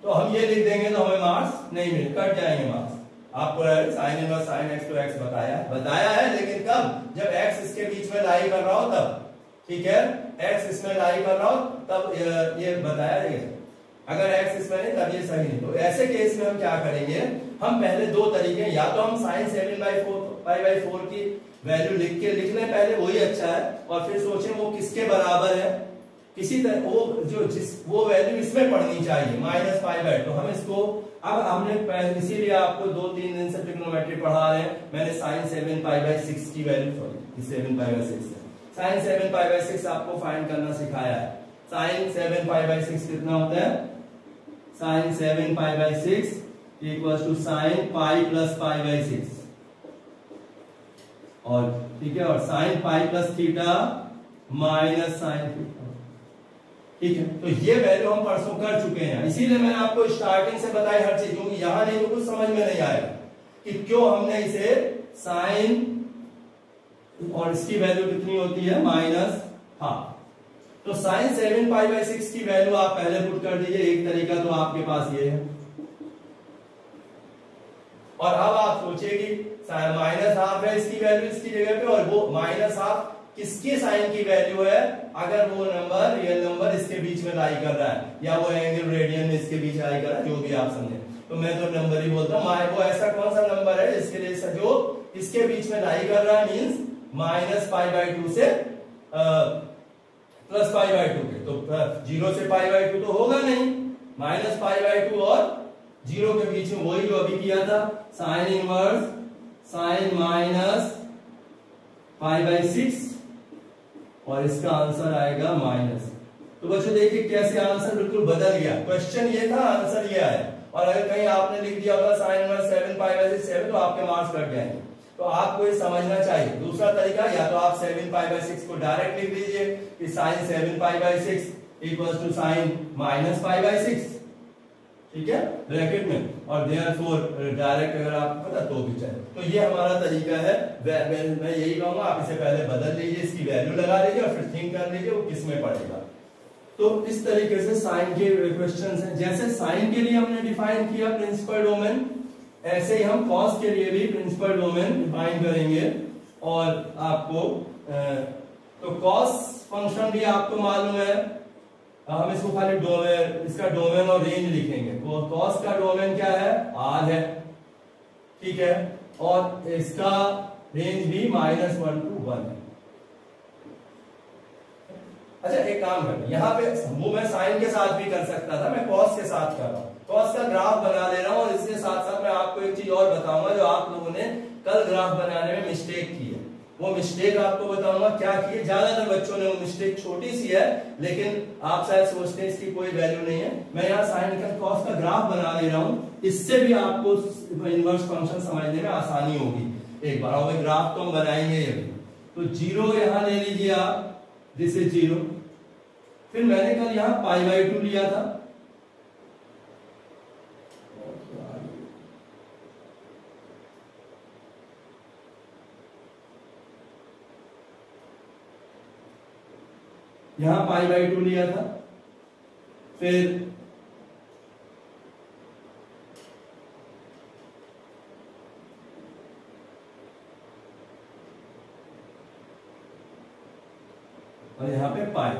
तो हम ये लिख देंगे तो हमें मार्क्स नहीं मिले, कट जाएंगे मार्क्स। आपको साइन इनवर्स साइन x तो x बताया है, लेकिन कब? जब x इसके बीच में लाई कर रहा हो तब। ठीक है, x इसमें लाई कर रहा हो तब ये बताया है। अगर x इसमें नहीं तब ये सही नहीं। तो ऐसे केस में हम क्या करेंगे, हम पहले दो तरीके, या तो हम साइन 7π/4 की वैल्यू लिख लें पहले, वही अच्छा है, और फिर सोचें वो किसके बराबर है, किसी तरह वो वैल्यू इसमें पढ़नी चाहिए -π/2। तो हम इसको, अब हमने इसीलिए आपको 2-3 दिन से ट्रिग्नोमेट्री पढ़ा रहे हैं। मैंने साइन 7π/6 की वैल्यू, सॉरी 7π/6 साइन 7π/6 आपको फाइंड करना सिखाया है। साइन 7π/6 कितना होता है? Sine 7π/6 equal to sine pi plus π/6, और ठीक है, और sine pi plus theta minus sine theta. ठीक है, तो ये वैल्यू हम परसों कर चुके हैं, इसीलिए मैंने आपको स्टार्टिंग से बताई हर चीज, क्योंकि यहां नहीं तो कुछ समझ में नहीं आएगा कि क्यों हमने इसे साइन, और इसकी वैल्यू कितनी होती है? -हाफ। तो साइन 7π/6 की वैल्यू आप पहले पुट कर दीजिए, एक तरीका तो आपके पास ये है। और अब आप सोचिए कि -हाफ है इसकी वैल्यू इसकी जगह पे, और वो -हाफ किसके साइन की वैल्यू है? अगर वो नंबर, रियल नंबर इसके बीच में लाई कर रहा है, या वो एंगल रेडियन में इसके बीच लाई कर रहा है, जो भी आप समझे। तो मैं तो नंबर ही बोलता हूं, वो ऐसा कौन सा नंबर है जिसके लिए जो इसके बीच में लाई कर रहा है, मींस -π/2 से +π/2 के। तो 0 से π/2 तो होगा नहीं, -π/2 और 0 के बीच में, वही जो अभी किया था, साइन इनवर्स साइन -π/6, और इसका आंसर आएगा माइनस। तो बच्चों देखिए कैसे आंसर बिल्कुल बदल गया। क्वेश्चन ये था, आंसर ये आया, और अगर कहीं आपने लिख दिया होगा साइन इनवर्स 7π/6 तो आपके मार्क्स कट जाएंगे। तो आपको ये समझना चाहिए। दूसरा तरीका, या तो आप 7π/6 को डायरेक्ट लिख दीजिए कि साइन 7π/6 इक्वल्स टू साइन -π/6, ठीक है, ब्रैकेट में, और देयरफॉर डायरेक्ट अगर आपको पता तो भी चले। तो ये हमारा तरीका है। मैं यही कहूंगा, आप इसे पहले बदल लीजिए, इसकी वैल्यू लगा लीजिए, और फिर थिंक कर लीजिए वो किस में पड़ेगा। तो इस तरीके से साइन के क्वेश्चंस हैं। जैसे साइन के लिए हमने डिफाइन किया प्रिंसिपल डोमेन, ऐसे ही हम कॉस के लिए भी प्रिंसिपल डोमेन डिफाइन करेंगे। और आपको तो कॉस फंक्शन भी आपको मालूम है, हम इसको खाली इसका डोमेन और रेंज लिखेंगे। तो कॉस का डोमेन क्या है? R है, ठीक है, और इसका रेंज भी -1 to 1 है। अच्छा एक काम करते, यहाँ पे वो मैं साइन के साथ भी कर सकता था, मैं कॉस के साथ कर रहा हूँ, कॉस का ग्राफ बना ले रहा हूँ। और इसके साथ साथ मैं आपको एक चीज और बताऊंगा जो आप लोगों ने कल ग्राफ बनाने में मिस्टेक की है। वो मिस्टेक आपको बताऊंगा क्या की है। ज्यादातर बच्चों ने वो मिस्टेक, छोटी सी है लेकिन आप शायद सोचते हैं इसकी कोई वैल्यू नहीं है। मैं यहाँ साइन का कॉस का ग्राफ बना ले रहा हूँ, इससे भी आपको इनवर्स फंक्शन समझने में आसानी होगी। एक बार और ग्राफ तो हम बनाएंगे ये भी। तो 0 यहाँ ले लीजिए आप, दिस इज 0। फिर मैंने कल यहाँ π/2 लिया था, यहां π/2 लिया था। फिर और यहाँ पे पाई।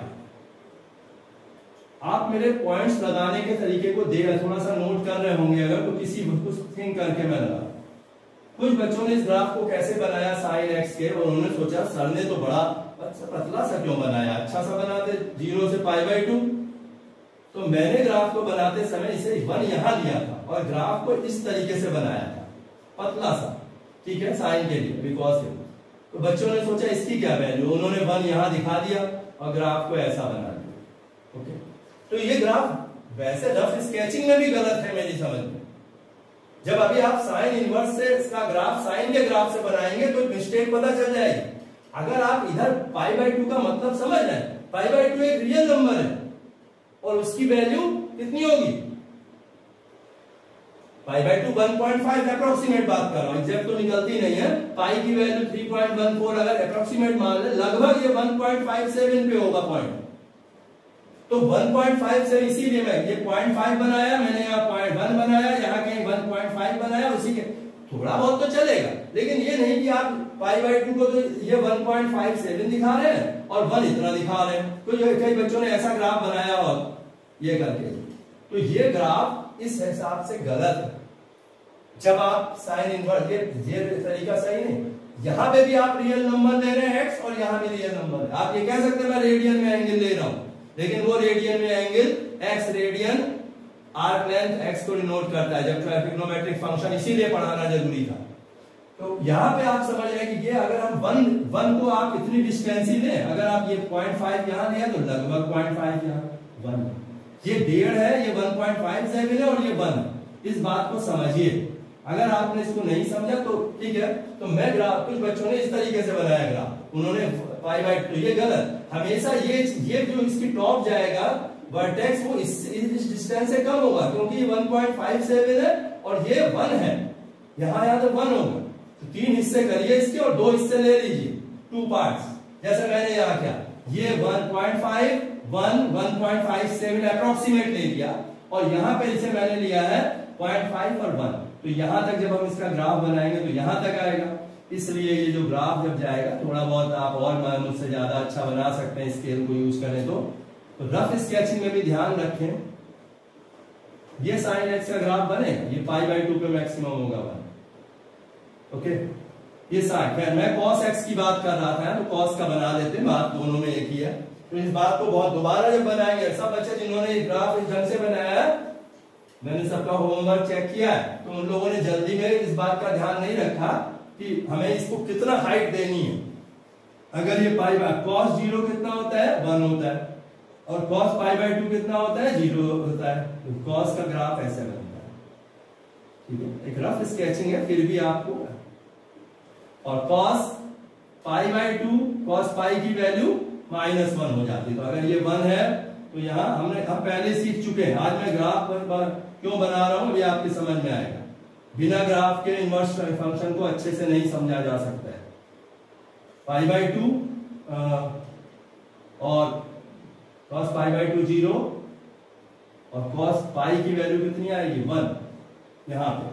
आप मेरे पॉइंट्स लगाने के तरीके को थोड़ा सा नोट कर रहे होंगे अगर, तो किसी कुछ थिंक करके मैं लगा। कुछ बच्चों ने इस ग्राफ को कैसे बनाया साइन एक्स के, और उन्होंने सोचा सर ने तो बड़ा पतला सा क्यों बनाया, अच्छा सा बनाते 0 से π/2। तो मैंने ग्राफ को बनाते समय इसे 1 यहां लिया था और ग्राफ को इस तरीके से बनाया था, पतला सा, ठीक है, साइन के लिए, बिकॉज के। तो बच्चों ने सोचा इसकी क्या वैल्यू, उन्होंने 1 यहां दिखा दिया और ग्राफ को ऐसा बना दिया। ओके, तो ये ग्राफ वैसे रफ स्केचिंग में भी गलत है मेरी समझ में। जब अभी आप साइन इनवर्स से इसका ग्राफ साइन के ग्राफ से बनाएंगे तो मिस्टेक पता चल जाएगी। अगर आप इधर π/2 का मतलब समझ रहे हैं, π/2 एक रियल नंबर है और उसकी वैल्यू कितनी होगी, π/2 1.5 अप्रोक्सीमेट बात कर रहा हूं, एग्जैक्ट तो निकलती नहीं है। पाई की वैल्यू 3.14 अगर अप्रोक्सीमेट मान ले, लगभग ये 1.57 पे होगा पॉइंट। तो 1.5 से इसीलिए मैं ये 0.5 बनाया, मैंने यहाँ 0.1 बनाया, यहाँ कहीं 1.5 बनाया, उसी के थोड़ा बहुत तो चलेगा, लेकिन ये नहीं कि आप π/2 को तो ये 1.57 दिखा रहे हैं और 1 इतना दिखा रहे हैं। तो ये कई बच्चों ने ऐसा ग्राफ बनाया और ये करके, तो ये ग्राफ इस हिसाब से गलत है। जब आप साइन इनवर्स, ये तरीका सही नहीं। यहां पे भी आप रियल नंबर ले रहे हैं एक्स और यहां भी रियल नंबर है। आप ये कह सकते हैं मैं रेडियन में एंगल ले रहा हूं, लेकिन वो रेडियन में angle x radian arc length x को डिनोट करता है, जब ट्रिग्नोमेट्रिक फंक्शन इसीलिए पढ़ाना जरूरी था। तो यहाँ पे आप समझ रहे हैं कि ये अगर हम 1 को आप इतनी डिस्टेंस ही लें, अगर आप ये 0.5 यहाँ लिया तो लगभग 0.5 यहाँ 1, ये 1.5 है, ये 1.57 है और ये 1। इस बात को समझिए, अगर आपने इसको नहीं समझा तो ठीक है। तो मैं ग्राफ, कुछ बच्चों ने इस तरीके से बनाया ग्राफ, उन्होंने π/2, ये गलत। हमेशा ये जो इसकी टॉप जाएगा वर्टेक्स, वो इस डिस्टेंस से कम होगा, क्योंकि ये 1.57 है और ये 1 है, यहां तो 1 होगा। तो 3 हिस्से करिए इसके और 2 हिस्से ले लीजिए, 2 पार्ट्स, जैसे मैंने यहाँ किया। ये 1.5 1 1.57 अप्रोक्सीमेट ले लिया और यहाँ पे इसे मैंने लिया है 0.5 और 1। तो यहां तक जब हम इसका ग्राफ बनाएंगे तो यहां तक आएगा। इसलिए ये जो ग्राफ जब जाएगा, थोड़ा बहुत आप और मुझसे ज्यादा अच्छा बना सकते हैं स्केल को यूज करें तो रफ स्केचिंग में भी ध्यान रखें। ये साइन एक्स का ग्राफ बनेगा, ये π/2 पे मैक्सिमम होगा 1। ओके, ये साइन, खैर मैं cos x की बात कर रहा था, तो cos का बना देते हैं, बात दोनों में एक ही है। तो इस बात को बहुत दोबारा जब बनाएंगे, सब बच्चे जिन्होंने ग्राफ इस ढंग से बनाया है, मैंने सबका होमवर्क चेक किया है, तो उन लोगों ने जल्दी में इस बात का ध्यान नहीं रखा कि हमें इसको कितना हाइट देनी है। अगर ये cos 0 कितना होता है, 1 होता है, और cos π/2 कितना होता है, 0 होता है। तो cos का ग्राफ ऐसे बनता है, ठीक है, एक रफ स्केचिंग है फिर भी आपको। और cos π/2, cos π की वैल्यू -1 हो जाती है। तो अगर ये 1 है तो यहाँ हम पहले सीख चुके हैं। आज मैं ग्राफ क्यों बना रहा हूं, अभी आपकी समझ में आएगा। बिना ग्राफ के इनवर्स फंक्शन को अच्छे से नहीं समझा जा सकता है। π/2 और cos π/2 0 और cos π की वैल्यू कितनी आएगी, 1 यहां पे,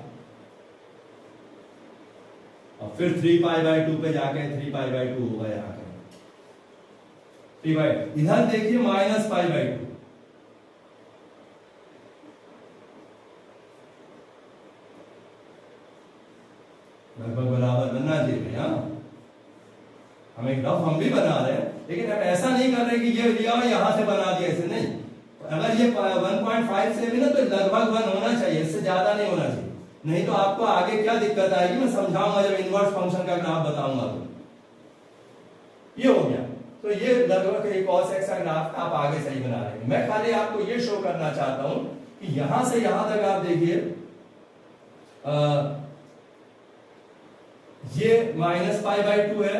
और फिर 3π/2 पे जाके 3π/2 होगा यहाँ पे। इधर देखिए -π/2, लगभग बराबर बनना चाहिए। हम एक रफ हम भी बना रहे हैं, लेकिन हम ऐसा नहीं कर रहे कि ये लिया यहां से बना दिया, ऐसे नहीं। अगर ये 1.57 है तो लगभग 1 होना चाहिए, इससे ज्यादा नहीं होना चाहिए, नहीं तो आपको आगे क्या दिक्कत आएगी मैं समझाऊंगा जब इनवर्स फंक्शन का ग्राफ बताऊंगा। तो ये हो गया, तो ये लगभग एक cos x का ग्राफ आप आगे सही बना रहे हैं। मैं खाली आपको ये शो करना चाहता हूं कि यहां से यहां तक आप देखिए, ये -π/2 है,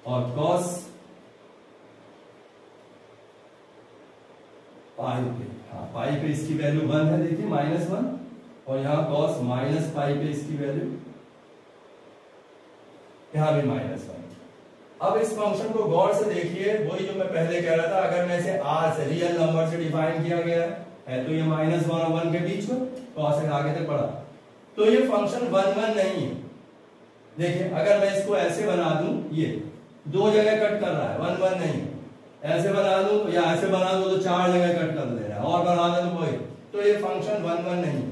और cos पाई पे, हाँ पाई पे इसकी वैल्यू 1 है, देखिए -1, और यहाँ cos -पाई पे इसकी वैल्यू, यहाँ भी -1। अब इस फंक्शन को गौर से देखिए, वही जो मैं पहले कह रहा था, अगर मैं इसे r से, रियल नंबर से डिफाइन किया गया है तो ये -1 और 1 के बीच में, cos x आगे तक बढ़ा, तो ये फंक्शन 1 1 नहीं है। देखिए अगर मैं इसको ऐसे बना दूं, ये दो जगह कट कर रहा है, 1 1 नहीं, ऐसे बना दूं या ऐसे बना दूं तो चार जगह कट कर दे रहा है, और बना दे तो कोई, तो ये फंक्शन 1 1 नहीं है।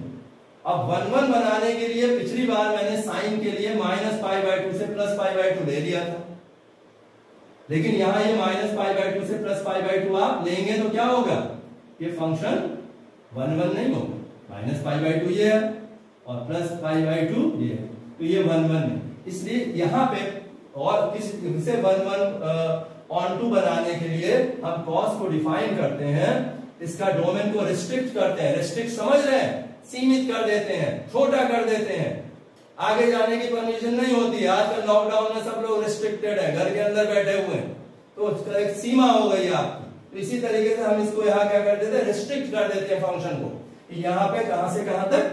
अब 1 1 बनाने के लिए पिछली बार मैंने साइन के लिए -π/2 से +π/2 ले लिया था, लेकिन यहां ये -π/2 से +π/2 आप लेंगे तो क्या होगा, ये फंक्शन 1 1 नहीं होगा, -π/2 ये है और +π/2 ये है, तो ये 1 1 है। इसलिए यहां पे और किसे 1 1 ऑन टू बनाने के लिए हम cos को डिफाइन करते हैं, इसका डोमेन को रिस्ट्रिक्ट करते हैं, रिस्ट्रिक्ट समझ रहे हैं, सीमित कर देते हैं, छोटा कर देते हैं, आगे जाने की परमिशन नहीं होती है। आजकल लॉकडाउन में सब लोग रिस्ट्रिक्टेड है, घर के अंदर बैठे हुए हैं, तो उसका एक सीमा हो गई आपकी। तो इसी तरीके से हम इसको यहाँ क्या कर देते हैं, रिस्ट्रिक्ट कर देते हैं फंक्शन को। यहाँ पे कहां से कहां तक,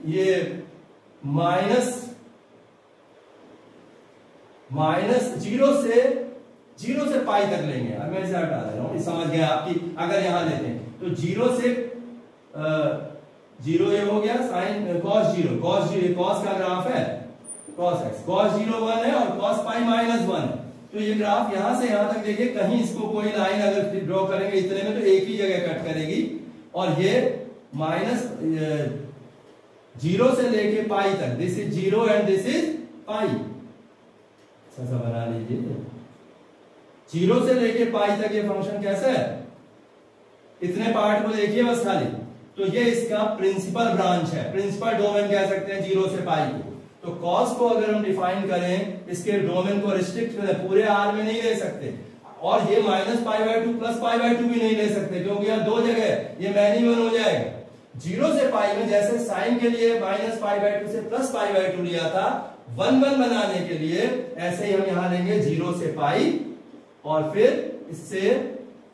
ये जीरो से पाई तक लेंगे। अब मैं इसे हटा दे रहा हूं, समझ गया आपकी। अगर यहां लेते हैं तो जीरो से जीरो ये हो गया साइन cos का ग्राफ है, cos x, cos 0 1 है और cos पाई -1 है। तो ये ग्राफ यहां से यहां तक देखिए, कहीं इसको कोई लाइन अगर ड्रॉ करेंगे इतने में तो एक ही जगह कट करेगी, और ये -0 से लेके पाई तक, this is 0 and this is pi, ऐसा बना लीजिए। 0 से लेके पाई तक ये फंक्शन कैसा है, इतने पार्ट को देखिए बस खाली, तो ये इसका प्रिंसिपल ब्रांच है, प्रिंसिपल डोमेन कह सकते हैं 0 से पाई को। तो cos को अगर हम डिफाइन करें, इसके डोमेन को रिस्ट्रिक्ट करें, पूरे r में नहीं ले सकते, और ये -π/2 +π/2 भी नहीं ले सकते, क्योंकि यहाँ दो जगह ये मैनिमल हो जाएगा। 0 से पाई में जैसे साइन के लिए -π/2 से +π/2 लिया था 1 1 बनाने के लिए, ऐसे ही हम यहां लेंगे 0 से पाई और फिर इससे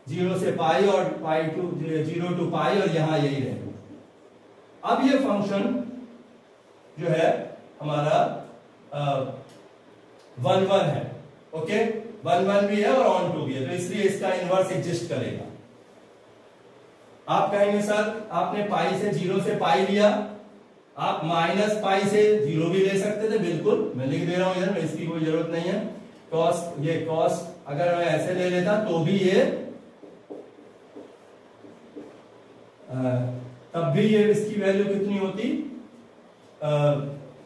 0 से पाई और पाई टू 0 टू पाई, और यहां यही रहेगा। अब ये फंक्शन जो है हमारा 1 1 है, ओके, 1 1 भी है और ऑन टू भी है, तो इसलिए इसका इनवर्स एग्जिस्ट करेगा। आप कहेंगे सर आपने पाई से 0 से पाई लिया, आप -π से 0 भी ले सकते थे, बिल्कुल मैं लिख दे रहा हूं इधर, मैं इसकी कोई जरूरत नहीं है। cos अगर मैं ऐसे ले लेता तो भी ये तब भी ये इसकी वैल्यू कितनी होती,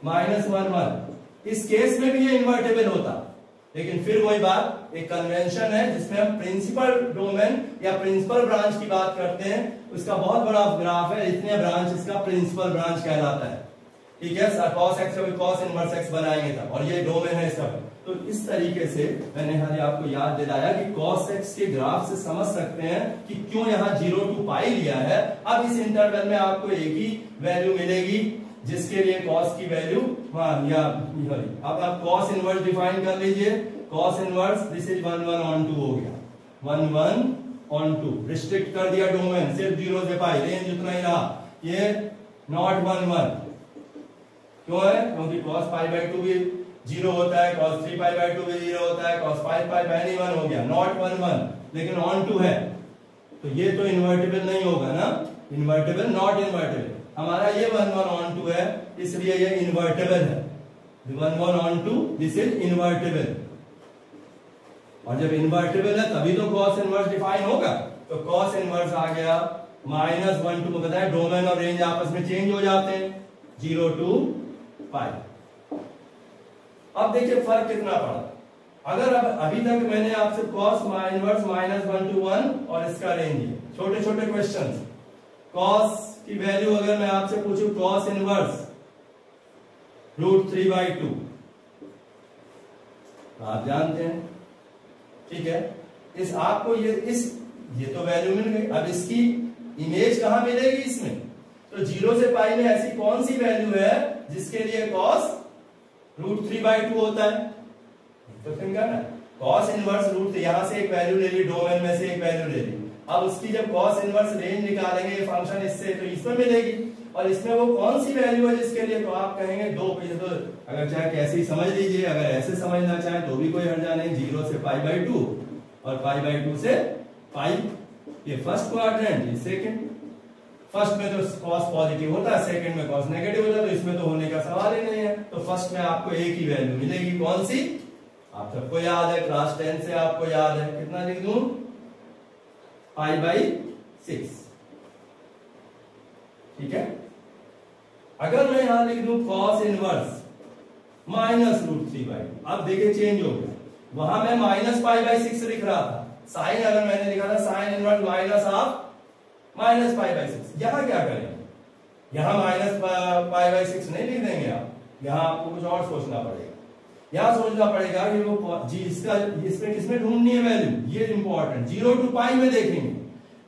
-1 1। इस केस में भी ये इन्वर्टेबल होता, लेकिन फिर वही बात, एक कन्वेंशन है जिसमें हम प्रिंसिपल डोमेन या प्रिंसिपल ब्रांच की बात करते हैं, उसका बहुत बड़ा ग्राफ है, इतने ब्रांच इसका प्रिंसिपल ब्रांच कहलाता है, ठीक है। cos x का भी cos इनवर्स x बनाएंगे तब, और ये डोमेन है इसका। तो इस तरीके से मैंने हमें आपको याद दिलाया कि cos x के ग्राफ से समझ सकते हैं कि क्यों यहाँ 0 टू पाई लिया है। अब इस इंटरवल में आपको एक ही वैल्यू मिलेगी जिसके लिए cos की वैल्यू या अब आप cos इनवर्स डिफाइन कर लीजिए, cos inverse this is 1 1 on 2 हो गया, 1 1 ऑन 2, रिस्ट्रिक्ट कर दिया डोमेन, सिर्फ 0 से पाई, रेंज उतना ही रहा, ये नॉट 1 1, क्यों है, क्योंकि cos π/2 भी 0 होता है, cos 3π/2 भी 0 होता है, cos 5π मैनी 1 हो गया, नॉट 1 1, लेकिन ऑन 2 है, तो ये तो इन्वर्टेबल नहीं होगा ना, इन्वर्टेबल नॉट इन्वर्टेबल, हमारा ये 1 1 ऑन 2 है, इसलिए ये इन्वर्टेबल है, 1 1 ऑन 2 दिस इज इन्वर्टेबल, और जब इन्वर्टेबल है तभी तो cos इनवर्स डिफाइन होगा। तो cos इनवर्स आ गया -1 2, बताया डोमेन और रेंज आपस में चेंज हो जाते हैं, 0 टू पाई। अब देखिए फर्क कितना पड़ा, अगर अब अभी तक मैंने आपसे cos इनवर्स -1 to 1 और इसका रेंज है, छोटे छोटे क्वेश्चंस, cos की वैल्यू अगर मैं आपसे पूछूं cos इनवर्स √3/2, आप जानते हैं, ठीक है, इस आपको ये तो वैल्यू मिल गई। अब इसकी इमेज कहां मिलेगी इसमें, तो 0 से पाई में ऐसी कौन सी वैल्यू है जिसके लिए cos √3/2 होता है, तो फिर क्या ना cos इनवर्स √3, यहां से एक वैल्यू ले ली, डोमेन में से एक वैल्यू ले ली, अब उसकी जब cos इनवर्स रेंज निकालेंगे ये फंक्शन इससे, तो इसमें मिलेगी, और इसमें वो कौन सी वैल्यू है जिसके लिए, तो आप कहेंगे दो, तो अगर चाहे कैसे ही समझ लीजिए, अगर ऐसे समझना चाहे तो भी कोई हर्जा नहीं, 0 से π/2 और π/2 से पाई, ये फर्स्ट क्वाड्रेंट, ये सेकंड, फर्स्ट में तो कॉस पॉजिटिव होता है, सेकंड में कॉस नेगेटिव होता है, तो इसमें तो होने का सवाल ही नहीं है। तो फर्स्ट में आपको एक ही वैल्यू मिलेगी, कौन सी? आप सबको याद है, क्लास 10 से आपको याद है। कितना लिख दूं? π/6। ठीक है। अगर मैं यहां लिख दूं कॉस इनवर्स -√3/2, अब देखिए चेंज हो गया। वहां मैं -π/6 लिख रहा था, साइन अगर मैंने लिखा था साइन इनवर्स -π/6, यहां क्या करेंगे? यहां -π/6 नहीं लिख देंगे आप, यहां आपको कुछ और सोचना पड़ेगा। यहां सोचना पड़ेगा कि वो जी इसमें किसमें ढूंढनी है वैल्यू, ये इंपॉर्टेंट। 0 to π में देखेंगे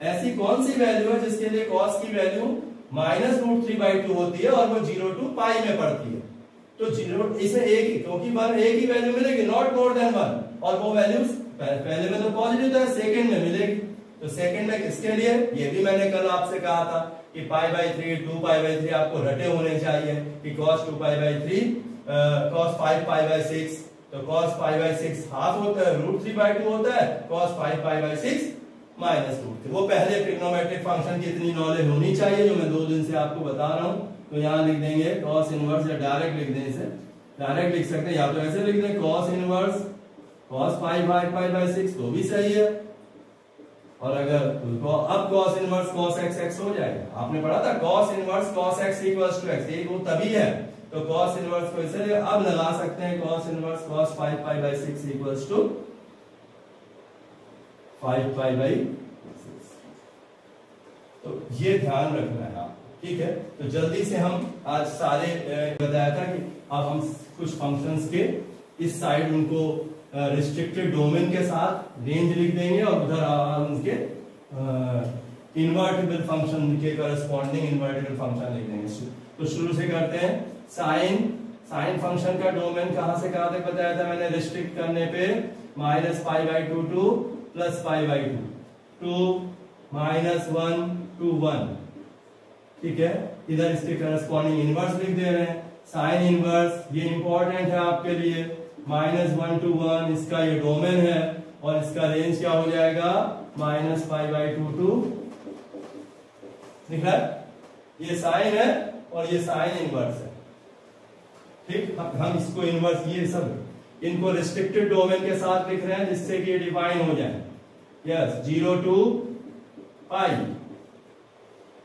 ऐसी कौन सी वैल्यू है जिसके लिए कॉस की वैल्यू -√3/2 होती है और वो 0 to π में पड़ती है। तो 0 इसे एक ही, क्योंकि एक ही वैल्यू मिलेगी, नॉट मोर देन 1, और वो वैल्यूज पहले में तो पॉजिटिव था, सेकंड में मिलेगी। तो सेकंड में किसके लिए? ये भी मैंने कल आपसे कहा था कि π/3 2π/3 आपको रटे होने चाहिए कि cos 2π/3 cos 5π/6, तो cos π/6 हाफ होता है, √3/2 होता है, cos 5π/6 -√3। वो पहले ट्रिग्नोमेट्रिक फंक्शन की इतनी नॉलेज होनी चाहिए जो मैं 2 दिन से आपको बता रहा हूं। तो यहां लिख देंगे cos इनवर्स, या डायरेक्ट लिख दें, इसे डायरेक्ट लिख सकते हैं, या तो ऐसे लिख दें cos इनवर्स cos 5π/6, तो भी सही है। और अगर अब cos इनवर्स cos x हो जाएगा। आपने पढ़ा था cos inverse cos x = x, एक वो तभी है, तो cos इनवर्स को इसे अब लगा सकते हैं, cos इनवर्स cos 5π/6 = 5π/6। तो ये ध्यान रखना है आप, ठीक है। तो जल्दी से हम आज सारे बताया था कि अब हम कुछ फंक्शंस के इस साइड उनको रिस्ट्रिक्टेड डोमेन के साथ रेंज लिख देंगे और उधर उनके इन्वर्टिबल फंक्शन के करस्पॉन्डिंग इन्वर्टिबल फंक्शन लिख देंगे। तो शुरू से करते हैं। साइन फंक्शन का डोमेन कहां से कहां तक बताया था मैंने? रिस्ट्रिक्ट करने पे -π/2 to +π/2 to -1 to 1, ठीक है। इधर इसके करस्पॉन्डिंग इनवर्स लिख दे रहे हैं। साइन इनवर्स ये इंपॉर्टेंट है आपके लिए, -1 to 1 इसका ये डोमेन है, और इसका रेंज क्या हो जाएगा? -π/2 to, दिख रहा है? ये साइन है और ये साइन इनवर्स है, ठीक। हम इसको इनवर्स, ये सब इनको रिस्ट्रिक्टेड डोमेन के साथ लिख रहे हैं जिससे कि ये डिफाइन हो जाए। यस, 0 to π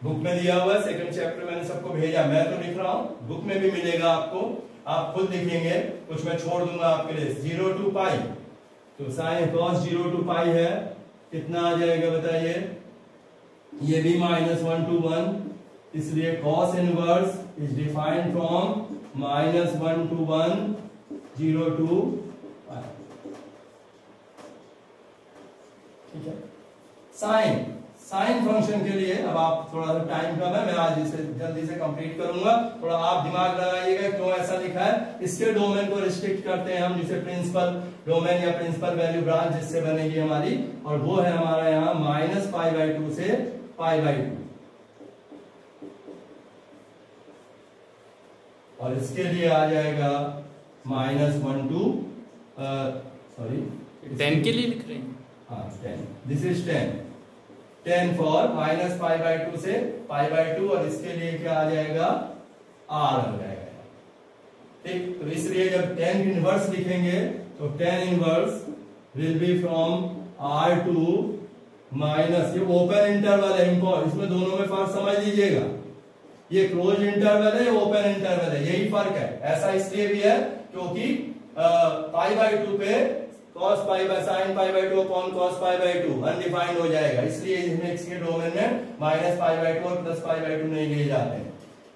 बुक में दिया हुआ है, सेकंड चैप्टर मैंने सबको भेजा, मैं तो लिख रहा हूं, बुक में भी मिलेगा आपको, आप खुद लिखेंगे, कुछ मैं छोड़ दूंगा आपके लिए। 0 to π, तो साइन cos 0 to π है, कितना आ जाएगा बताइए? ये भी -1 to 1, इसलिए cos inverse is defined from -1 to 1 0 to π, ठीक है। साइन फंक्शन के लिए अब आप थोड़ा सा टाइम कम है, मैं आज इसे जल्दी से कंप्लीट करूंगा। थोड़ा आप दिमाग लगाइएगा क्यों ऐसा लिखा है। इसके डोमेन को रिस्ट्रिक्ट करते हैं हम, जिसे प्रिंसिपल डोमेन या प्रिंसिपल वैल्यू ब्रांच जिससे बनेगी हमारी, और वो है हमारा यहाँ -π/2 से π/2, और इसके लिए आ जाएगा -1 to 10 के लिए लिख रहे हैं। हाँ, 10, दिस इज 10 फॉर -π/2 से π/2, और इसके लिए क्या आ जाएगा? r आ जाएगा, ठीक। तो इसलिए जब 10 इनवर्स लिखेंगे तो 10 inverse will be from r to minus, ये ओपन इंटरवल है, इसमें दोनों में फर्क समझ लीजिएगा, ये क्लोज इंटरवल है, ये ओपन इंटरवल है, यही फर्क है। ऐसा इसलिए भी है क्योंकि π/2 पे cos sin π/2 upon cos π/2 undefined हो जाएगा, इसलिए इसके डोमेन में -π/2 और +π/2 नहीं लिए जाते हैं।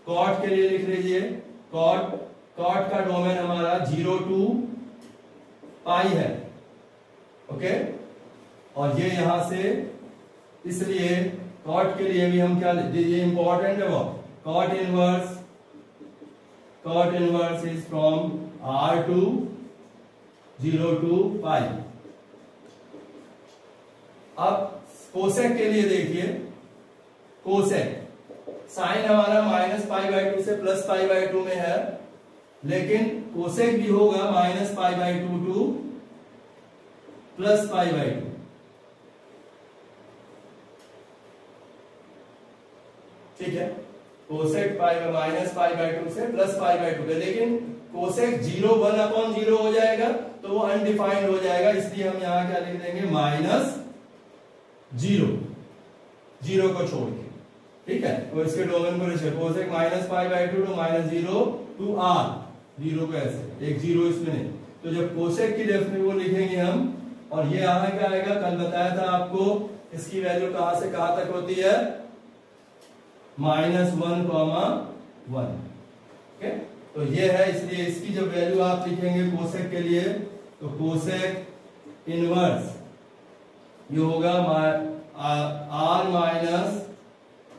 cot के लिए लिख लीजिए, cot का डोमेन हमारा 0 to π है, ओके। और ये यहां से, इसलिए cot के लिए भी हम क्या, ये इंपॉर्टेंट है वो, cot inverse is from r to 0 to π। अब कोसेक के लिए देखिए, कोसेक साइन हमारा -π/2 से +π/2 में है, लेकिन कोसेक भी होगा -π/2 to +π/2। ठीक है, cosec pi minus pi by 2 से प्लस पाई बाय 2 लेकिन कोसेक 0 1/0 हो जाएगा तो वो अनडिफाइंड हो जाएगा, इसलिए हम यहाँ क्या लिख देंगे -0 0 को छोड़ के, ठीक है। तो इसके डोमेन को लिखिए cosec minus pi by 2 to -0 to r, 0 को ऐसे एक 0 इसमें नहीं, तो जब कोसेक की डेफिनेशन को लिखेंगे हम, और ये यहाँ क्या आएगा, कल बताया था आपको इसकी वैल्यू कहां से कहां तक होती है, -1,1, ठीक है। तो ये है, इसलिए इसकी जब वैल्यू आप लिखेंगे कोसेक के लिए, तो कोसेक इनवर्स ये होगा r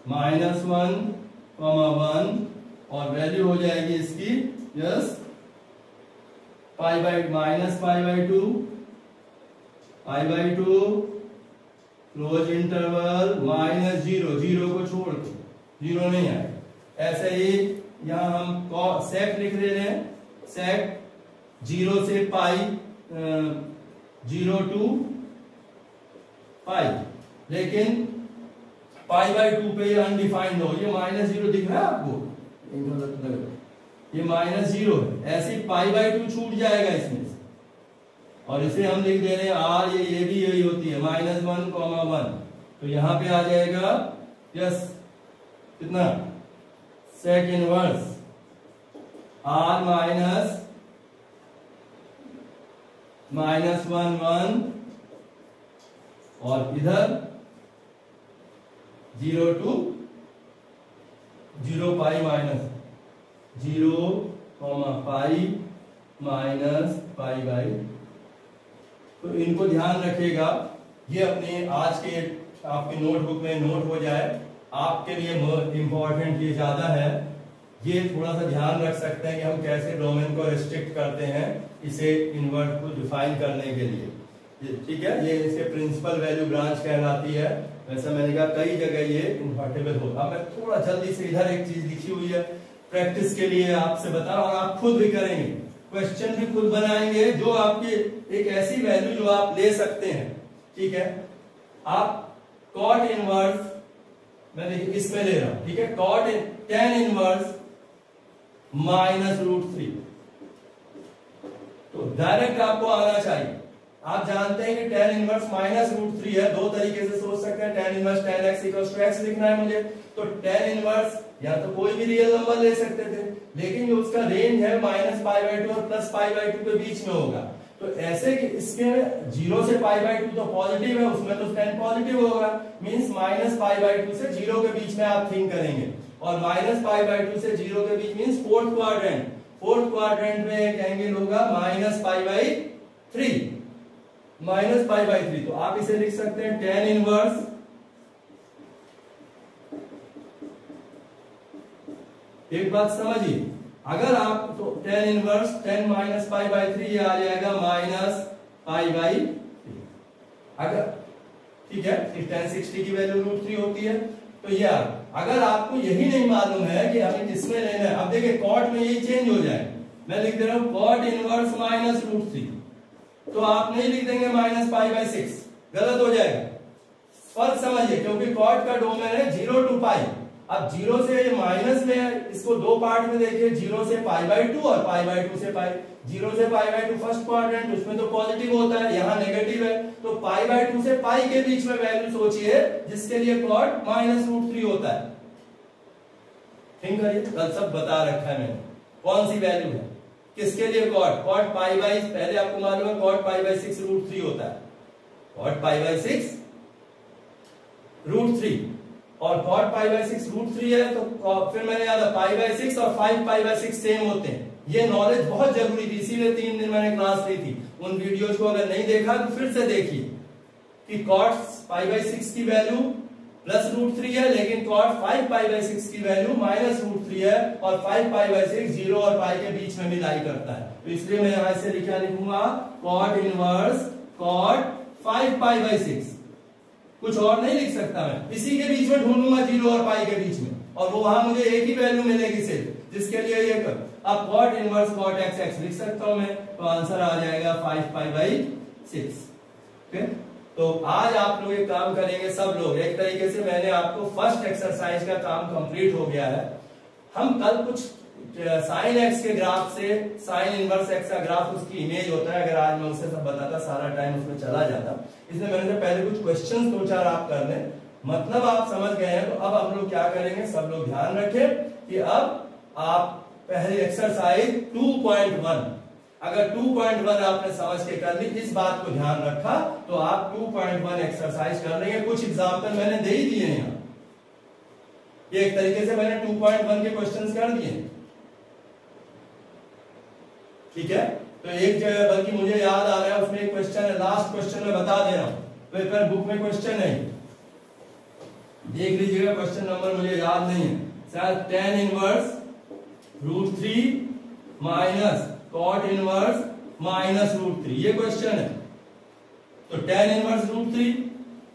-1,1 और वैल्यू हो जाएगी इसकी yes pi by -2 close interval -0 0 को छोड़ के, 0 नहीं आएगा। ऐसे ही यहां हम सेक लिख दे रहे हैं, सेक 0 से पाई 0 टू पाई, लेकिन पाई बाय 2 पे ये अनडिफाइंड हो, ये -0 दिख रहा है आपको, ये -0 है, ऐसे पाई बाय 2 छूट जाएगा इसमें से, और इसे हम लिख दे रहे हैं r, ये भी यही होती है -1,1, तो यहां पे आ जाएगा यस कितना, सेक इनवर्स r -1,1 और इधर 0 to 0 pi minus 0 pi minus pi by, तो इनको ध्यान रखिएगा, ये अपने आज के आपके नोटबुक में नोट हो जाए, आपके लिए इंपॉर्टेंट ये ज्यादा है, ये थोड़ा सा ध्यान रख सकते हैं कि हम कैसे डोमेन को रिस्ट्रिक्ट करते हैं इसे इन्वर्ट को डिफाइन करने के लिए, ठीक है। ये इसके प्रिंसिपल वैल्यू ब्रांच कहलाती है, वैसे मैंने कहा कई जगह ये इन्वर्टेबल होगा। मैं थोड़ा जल्दी से इधर एक चीज लिखी हुई है प्रैक्टिस के लिए आपसे बता रहा हूं, और आप खुद भी करेंगे, क्वेश्चन भी खुद बनाएंगे, जो आपकी एक ऐसी वैल्यू जो आप ले सकते हैं, ठीक है। आप कॉट इनवर्स, मैं देखिए इसमें ले रहा हूं, ठीक है, कॉट tan इनवर्स -√3, तो डायरेक्ट आपको आना चाहिए। आप जानते हैं कि tan इनवर्स -√3 है, दो तरीके से सोच सकते हैं, tan inverse tan x = x लिखना है मुझे, तो tan इनवर्स या तो कोई भी रियल नंबर ले सकते थे, लेकिन जो उसका रेंज है -π/2 और +π/2 के बीच में होगा, तो ऐसे कि इसमें 0 से π/2 तो पॉजिटिव है, उसमें तो tan पॉजिटिव होगा, मींस -π/2 से 0 के बीच में आप थिंक करेंगे, और -π/2 से 0 के बीच मींस फोर्थ क्वाड्रेंट में एक एंगल होगा -π/3, तो आप इसे लिख सकते हैं tan इनवर्स एक बात समझिए, अगर आप तो tan इनवर्स 10 - π/3 ये आ जाएगा -π/3, अगर ठीक है, tan 60 की वैल्यू √3 होती है, तो ये अगर आपको यही नहीं मालूम है कि हमें किसमें लेना है, अब देखिए कॉट में यही चेंज हो जाए, मैं लिख दे रहा हूं कॉट इनवर्स -√3, तो आप नहीं लिख देंगे -π/6, गलत हो जाएगा, फर्क समझिए, क्योंकि कॉट का डोमेन है 0 टू पाई, अब 0 से ये माइनस में है, इसको दो पार्ट में देखिए, 0 से π/2 और π/2 से पाई, 0 से π/2 फर्स्ट क्वाड्रेंट, उसमें तो पॉजिटिव होता है, यहाँ नेगेटिव है, तो π/2 से पाई के बीच में वैल्यू सोचिए जिसके लिए कॉट -√3 होता है, थिंक करिए, कल सब बता रखा है मैंने, कौन सी वैल्यू है किसके लिए, कॉट π/, पहले आपको मालूम है कॉट π/6 √3 होता है, कॉट π/6 √3 और cot π/6 √3 है, तो फिर मैंने याद है π/6 और 5π/6 सेम होते हैं, ये नॉलेज बहुत जरूरी थी, इसीलिए 3 दिन मैंने क्लास ली थी, उन वीडियोज को अगर नहीं देखा तो फिर से देखिए कि cot π/6 की वैल्यू +√3 है, लेकिन cot 5π/6 की वैल्यू -√3 है, और 5π/6 0 और पाई के बीच में भी लाई करता है, तो इसलिए मैं यहां से लिखूंगा cot इनवर्स cot 5π/6, कुछ और नहीं लिख सकता मैं, इसी के बीच में ढूंढूंगा 0 और पाई के बीच में, और वो वहां मुझे एक ही वैल्यू मिलेगी सिर्फ, जिसके लिए ये अब cot इनवर्स cot x लिख सकता हूं मैं, तो आंसर आ जाएगा 5π/6, तो आज आप लोग एक काम करेंगे सब लोग, एक तरीके से मैंने आपको फर्स्ट एक्सरसाइज का काम कंप्लीट हो गया है। हम कल कुछ साइन एक्स के ग्राफ से साइन इनवर्स एक्स का ग्राफ उसकी इमेज होता है, अगर आज मैं उसे सब बताता सारा टाइम उसमें चला जाता, इसलिए मैंने से पहले कुछ क्वेश्चन दो चार आप कर लें, मतलब आप समझ गए हैं। तो अब हम लोग क्या करेंगे, सब लोग ध्यान रखें कि अब आप पहले एक्सरसाइज 2.1, अगर 2.1 आपने समझ के कर ली, इस बात को ध्यान रखा तो आप 2.1 एक्सरसाइज कर लेंगे। कुछ एग्जाम्पल मैंने दे ही दिए हैं यहाँ, ये एक तरीके से मैंने 2.1 के क्वेश्चंस कर दिए, ठीक है। तो एक जगह बल्कि मुझे याद आ रहा है उसमें एक क्वेश्चन है, लास्ट क्वेश्चन में बता दे रहा हूं, पेपर बुक में क्वेश्चन नहीं, देख लीजिएगा, क्वेश्चन नंबर मुझे याद नहीं है, शायद tan inverse √3 minus cot inverse minus √3, ये क्वेश्चन है। तो tan इनवर्स √3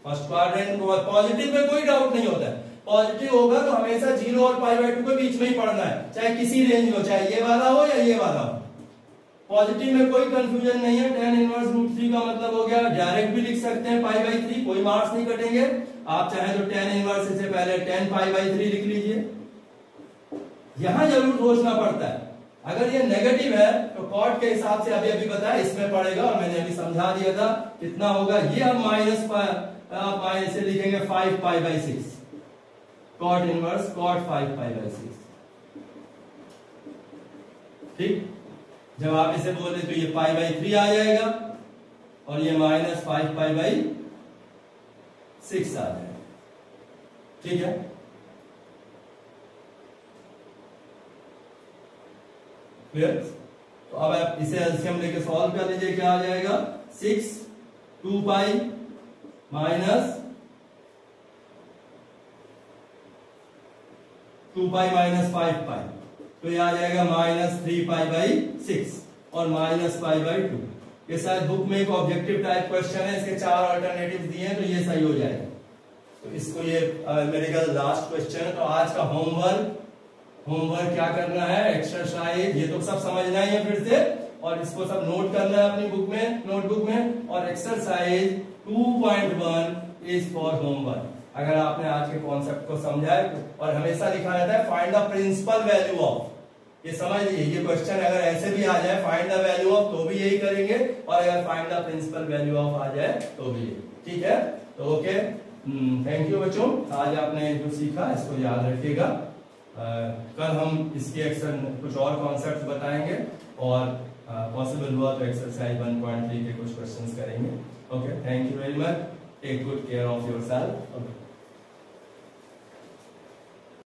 फर्स्ट क्वाड्रेंट को, पॉजिटिव में कोई डाउट नहीं होता है, पॉजिटिव होगा तो हमेशा 0 और π/2 के बीच में ही पढ़ना है, चाहे किसी रेंज में हो, चाहे ये वाला हो या ये वाला हो, पॉजिटिव में कोई कंफ्यूजन नहीं है। tan इनवर्स √3 का मतलब हो गया, डायरेक्ट भी लिख सकते हैं π/3, कोई मार्क्स नहीं कटेंगे। आप चाहे तो tan इनवर्स से पहले tan π/3 लिख लीजिए। यहां जरूर सोचना पड़ता है, अगर ये नेगेटिव है तो cot के हिसाब से अभी अभी बताया इसमें पड़ेगा, और मैंने अभी समझा दिया था कितना होगा, ये हम माइनस से लिखेंगे 5π/6, cot इनवर्स cot 5π/6, ठीक। जब आप इसे बोले तो ये π/3 आ जाएगा और ये माइनस 5π/6 आ जाएगा, ठीक है। क्लियर? तो अब आप इसे एलसीएम लेके सॉल्व कर लीजिए, क्या आ जाएगा, 6 2π माइनस 2π माइनस 5π, तो ये आ जाएगा माइनस 3π/6 और माइनस π/2। ये शायद बुक में एक ऑब्जेक्टिव टाइप क्वेश्चन है, इसके 4 अल्टरनेटिव दिए हैं, तो ये सही हो जाएगा। तो इसको ये मेरे ख्याल लास्ट क्वेश्चन है। तो आज का होमवर्क क्या करना है, एक्सरसाइज, ये तो सब समझना ही है फिर से, और इसको सब नोट करना है अपनी बुक में, नोटबुक में। और एक्सरसाइज 2.1 इज फॉर होमवर्क। अगर आपने आज के कॉन्सेप्ट को समझा है, और हमेशा लिखा रहता है find the principal value of, ये समझ लीजिए, ये क्वेश्चन अगर ऐसे भी आ जाए फाइंड द वैल्यू ऑफ तो भी यही करेंगे, और अगर find the principal value of आ जाए तो भी, ठीक है। तो ओके, थैंक यू बच्चों, आज आपने जो सीखा इसको याद रखिएगा। कल हम इसके कुछ और कॉन्सेप्ट बताएंगे, और पॉसिबल हुआ तो एक्सरसाइज 1.3 के कुछ क्वेश्चंस करेंगे। Okay, thank you very much, take good care of yourself.